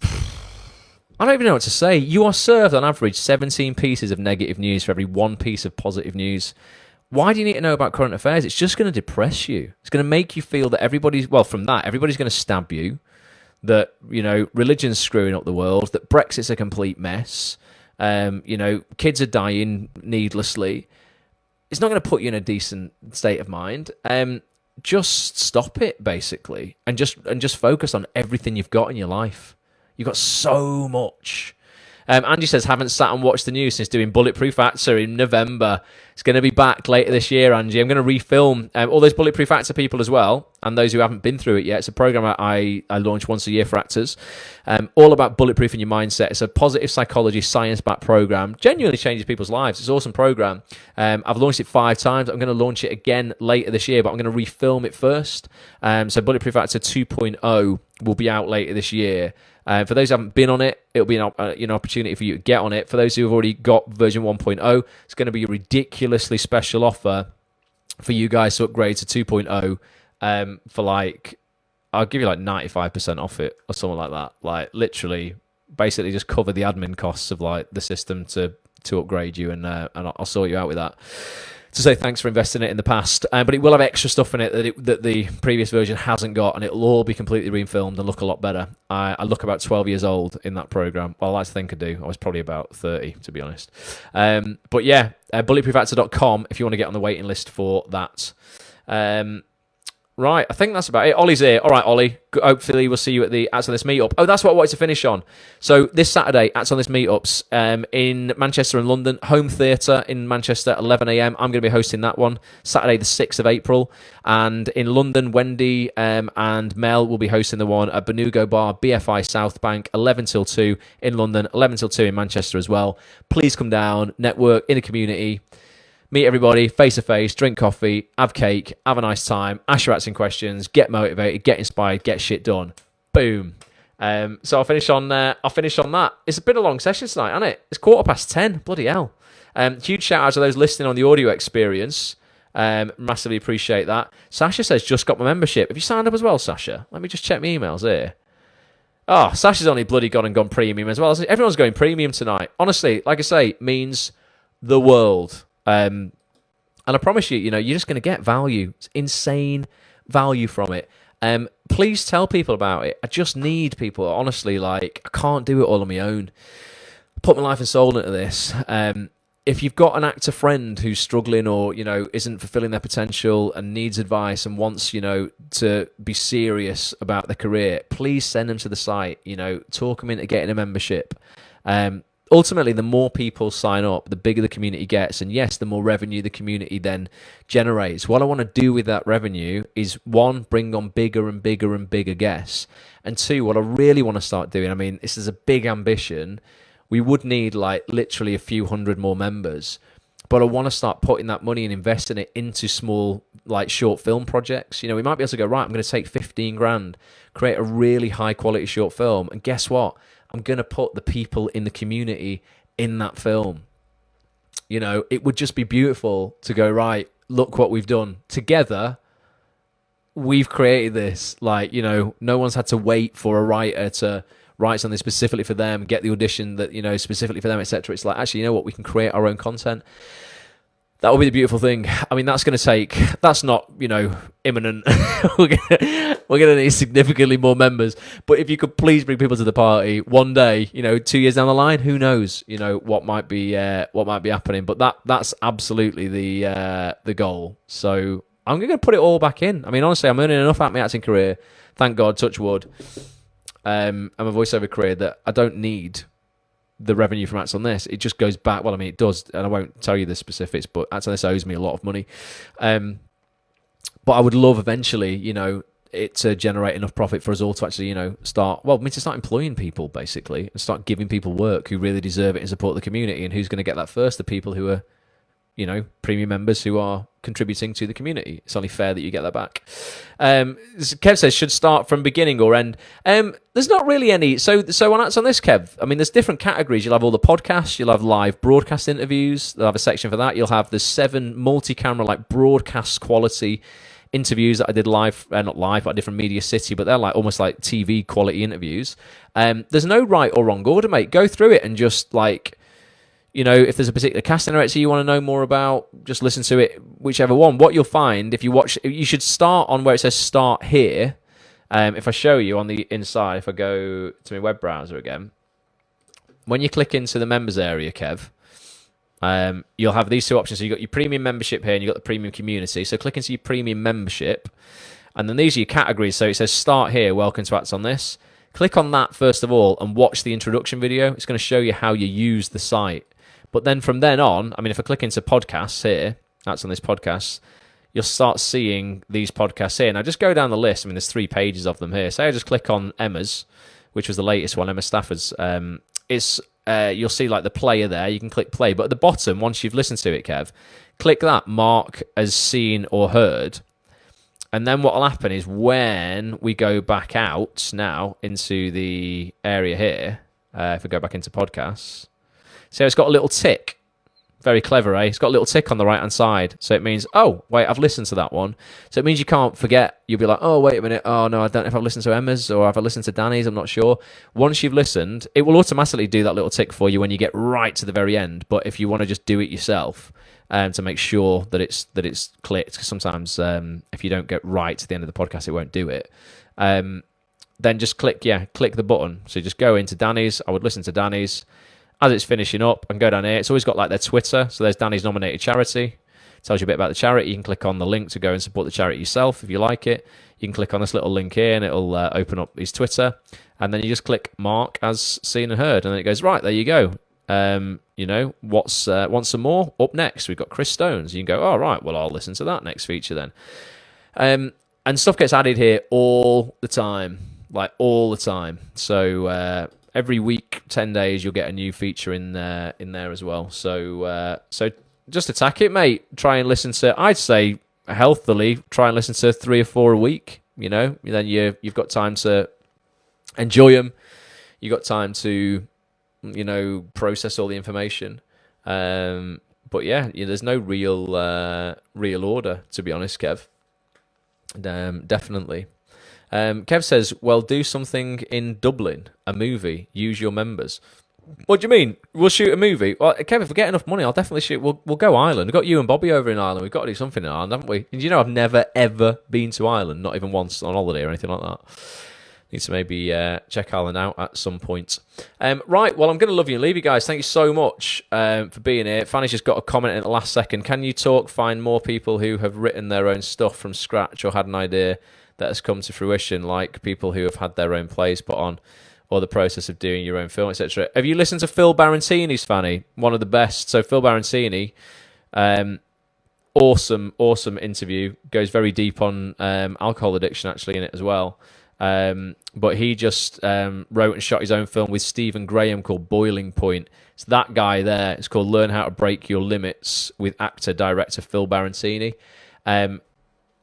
I don't even know what to say. You are served on average 17 pieces of negative news for every 1 piece of positive news. Why do you need to know about current affairs? It's just going to depress you. It's going to make you feel that everybody's going to stab you, that, religion's screwing up the world, that Brexit's a complete mess. Kids are dying needlessly. It's not going to put you in a decent state of mind. Just stop it, basically, and just focus on everything you've got in your life. You've got so much. Angie says, haven't sat and watched the news since doing Bulletproof Actor in November. It's going to be back later this year, Angie. I'm going to refilm all those Bulletproof Actor people as well, and those who haven't been through it yet. It's a program I launch once a year for actors, all about bulletproofing your mindset. It's a positive psychology, science-backed program. Genuinely changes people's lives. It's an awesome program. I've launched it 5 times. I'm going to launch it again later this year, but I'm going to refilm it first. So Bulletproof Actor 2.0 will be out later this year. For those who haven't been on it, it'll be an opportunity for you to get on it. For those who have already got version 1.0, it's going to be a ridiculously special offer for you guys to upgrade to 2.0 for I'll give you 95% off it or something like that. Literally, basically just cover the admin costs of the system to upgrade you, and I'll sort you out with that. To say thanks for investing it in the past, but it will have extra stuff in it that the previous version hasn't got, and it'll all be completely refilmed and look a lot better. I look about 12 years old in that program. Well, I like to think I do. I was probably about 30, to be honest. But yeah, bulletproofactor.com if you want to get on the waiting list for that. Right, I think that's about it. Ollie's here. All right, Ollie. Hopefully we'll see you at the Acts on This meetup. Oh, that's what I wanted to finish on. So this Saturday, Acts on This meetups in Manchester and London. Home Theatre in Manchester, 11 a.m. I'm going to be hosting that one, Saturday the 6th of April. And in London, Wendy and Mel will be hosting the one at Benugo Bar, BFI South Bank, 11 till 2 in London, 11 till 2 in Manchester as well. Please come down, network in the community. Meet everybody face-to-face, drink coffee, have cake, have a nice time, ask your acting questions, get motivated, get inspired, get shit done. Boom. So I'll finish on that. It's been a long session tonight, hasn't it? It's 10:15. Bloody hell. Huge shout-out to those listening on the audio experience. Massively appreciate that. Sasha says, just got my membership. Have you signed up as well, Sasha? Let me just check my emails here. Oh, Sasha's only bloody gone premium as well. Everyone's going premium tonight. Honestly, like I say, means the world. And I promise you, you're just going to get value. It's insane value from it. Please tell people about it. I just need people. Honestly, I can't do it all on my own. Put my life and soul into this. If you've got an actor friend who's struggling or, isn't fulfilling their potential and needs advice and wants, to be serious about their career, please send them to the site, talk them into getting a membership. Ultimately, the more people sign up, the bigger the community gets. And yes, the more revenue the community then generates. What I want to do with that revenue is, 1, bring on bigger and bigger and bigger guests. And 2, what I really want to start doing, this is a big ambition. We would need literally a few hundred more members. But I want to start putting that money and investing it into small, short film projects. We might be able to go, right, I'm going to take 15 grand, create a really high quality short film. And guess what? I'm going to put the people in the community in that film. It would just be beautiful to go, right, look what we've done together. we've created this. Like, you know, no one's had to wait for a writer to write something specifically for them, get the audition that, you know, specifically for them, etc. It's like, actually, you know what, we can create our own content. That will be the beautiful thing. I mean, that's not, you know, imminent. we're gonna need significantly more members. But if you could please bring people to the party one day, you know, 2 years down the line, who knows, you know, what might be happening. But that's absolutely the goal. So I'm going to put it all back in. I mean, honestly, I'm earning enough out of my acting career, thank God, touch wood, and my voiceover career, that I don't need the revenue from Acts on This. It just goes back. Well, I mean, it does, and I won't tell you the specifics, but Acts on This owes me a lot of money. But I would love eventually, you know, it to generate enough profit for us all to actually, you know, start employing people, basically, and start giving people work who really deserve it and support the community. And who's going to get that first? The people who are, you know, premium members who are contributing to the community. It's only fair that you get that back. Kev says, should start from beginning or end. There's not really any. So on Acts on This, Kev, I mean, there's different categories. You'll have all the podcasts. You'll have live broadcast interviews. They'll have a section for that. You'll have the 7 multi-camera, like, broadcast quality interviews that I did live, not live, but a different media city, but they're like almost like TV quality interviews. There's no right or wrong order, mate. Go through it and just, like, you know, if there's a particular casting director you want to know more about, just listen to it, whichever one. What you'll find, if you watch, you should start on where it says start here. If I show you on the inside, if I go to my web browser again, when you click into the members area, Kev, you'll have these 2 options. So you've got your premium membership here and you've got the premium community. So click into your premium membership, and then these are your categories. So it says start here, welcome to Acts on This. Click on that first of all and watch the introduction video. It's going to show you how you use the site. But then from then on, I mean, if I click into podcasts here, Acts on This podcast, you'll start seeing these podcasts here. Now, just go down the list. I mean, there's 3 pages of them here. Say I just click on Emma's, which was the latest one, Emma Stafford's. You'll see, like, the player there. You can click play. But at the bottom, once you've listened to it, Kev, click that, mark as seen or heard. And then what will happen is when we go back out now into the area here, if we go back into podcasts, so it's got a little tick. Very clever, eh? It's got a little tick on the right-hand side. So it means, oh, wait, I've listened to that one. So it means you can't forget. You'll be like, oh, wait a minute. Oh, no, I don't know if I've listened to Emma's or if I've listened to Danny's. I'm not sure. Once you've listened, it will automatically do that little tick for you when you get right to the very end. But if you want to just do it yourself to make sure that it's clicked, because sometimes if you don't get right to the end of the podcast, it won't do it. Then just click the button. So just go into Danny's. I would listen to Danny's. As it's finishing up, and go down here. It's always got, like, their Twitter. So there's Danny's nominated charity. Tells you a bit about the charity. You can click on the link to go and support the charity yourself if you like it. You can click on this little link here, and it'll open up his Twitter. And then you just click mark as seen and heard, and then it goes, right, there you go. You know, want some more? Up next, we've got Chris Stones. You can go, oh, right, well, I'll listen to that next feature then. And stuff gets added here all the time, like all the time. So every week, 10 days, you'll get a new feature in there as well. So just attack it, mate. Try and listen to, I'd say healthily, try and listen to 3 or 4 a week. You know, then you've got time to enjoy them. You've got time to, you know, process all the information. But yeah, there's no real order, to be honest, Kev. Definitely. Kev says, well, do something in Dublin, a movie, use your members. What do you mean? We'll shoot a movie? Well, Kev, if we get enough money, I'll definitely shoot. We'll go Ireland. We've got you and Bobby over in Ireland. We've got to do something in Ireland, haven't we? And you know, I've never, ever been to Ireland, not even once on holiday or anything like that. Need to maybe check Ireland out at some point. Right, well, I'm going to love you and leave you guys. Thank you so much for being here. Fanny's just got a comment in the last second. Can you find more people who have written their own stuff from scratch or had an idea that has come to fruition, like people who have had their own plays put on, or the process of doing your own film, etc. Have you listened to Phil Barantini's, Fanny? One of the best. So Phil Barantini, awesome interview. Goes very deep on alcohol addiction, actually, in it as well. But he just wrote and shot his own film with Stephen Graham called Boiling Point. It's that guy there. It's called Learn How to Break Your Limits with actor-director Phil Barantini.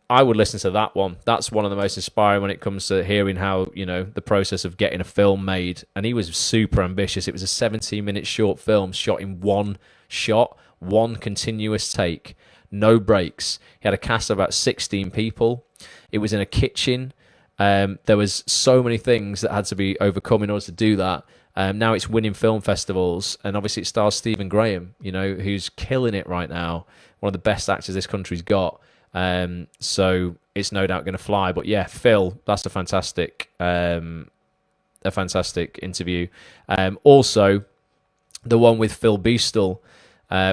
I would listen to that one. That's one of the most inspiring when it comes to hearing how, you know, the process of getting a film made. And he was super ambitious. It was a 17-minute short film shot in one shot, one continuous take, no breaks. He had a cast of about 16 people. It was in a kitchen. There was so many things that had to be overcome in order to do that. Now it's winning film festivals, and obviously it stars Stephen Graham, who's killing it right now. One of the best actors this country's got. So it's no doubt going to fly. But yeah, Phil, that's a fantastic interview. Also, the one with Phil Beastle,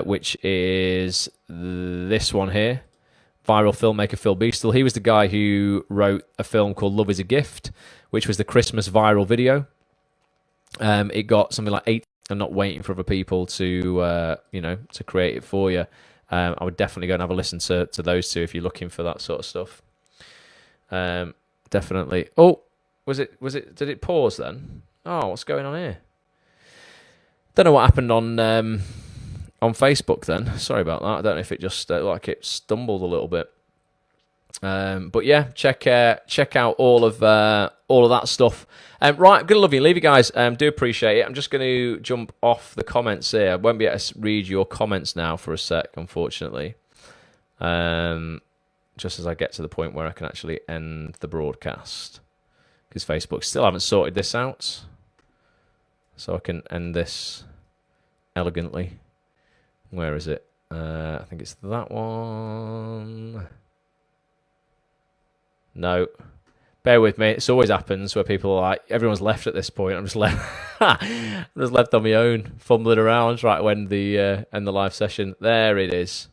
which is this one here. Viral filmmaker Phil Beastle. He was the guy who wrote a film called Love is a Gift, which was the Christmas viral video. It got something like 8. I'm not waiting for other people to create it for you. I would definitely go and have a listen to those two if you're looking for that sort of stuff. Definitely. Oh, was it? Did it pause then? Oh, what's going on here? Don't know what happened on Facebook then. Sorry about that. I don't know if it just it stumbled a little bit. But yeah, check out all of that stuff. Right, I'm gonna love you, leave you guys. Do appreciate it. I'm just going to jump off the comments here. I won't be able to read your comments now for a sec, unfortunately. Just as I get to the point where I can actually end the broadcast, because Facebook still haven't sorted this out, so I can end this elegantly. Where is it? I think it's that one. No. Bear with me. This always happens where people are like, everyone's left at this point. I'm just left. I'm just left on my own, fumbling around right when the end the live session. There it is.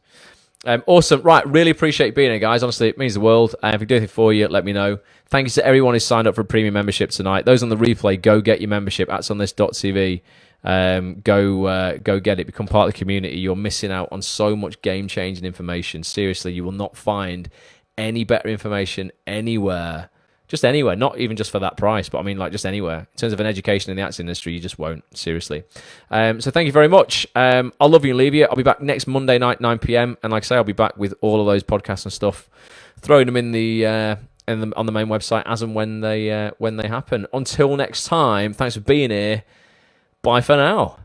Awesome. Right, really appreciate you being here, guys. Honestly, it means the world. If we do anything for you, let me know. Thank you to everyone who signed up for a premium membership tonight. Those on the replay, go get your membership. That's on this.tv. Go get it. Become part of the community. You're missing out on so much game-changing information. Seriously, you will not find any better information anywhere. Just anywhere, not even just for that price, but I mean, like, just anywhere. In terms of an education in the acting industry, you just won't, seriously. So thank you very much. I'll love you and leave you. I'll be back next Monday night, 9 p.m. And like I say, I'll be back with all of those podcasts and stuff, throwing them on the main website as and when they happen. Until next time, thanks for being here. Bye for now.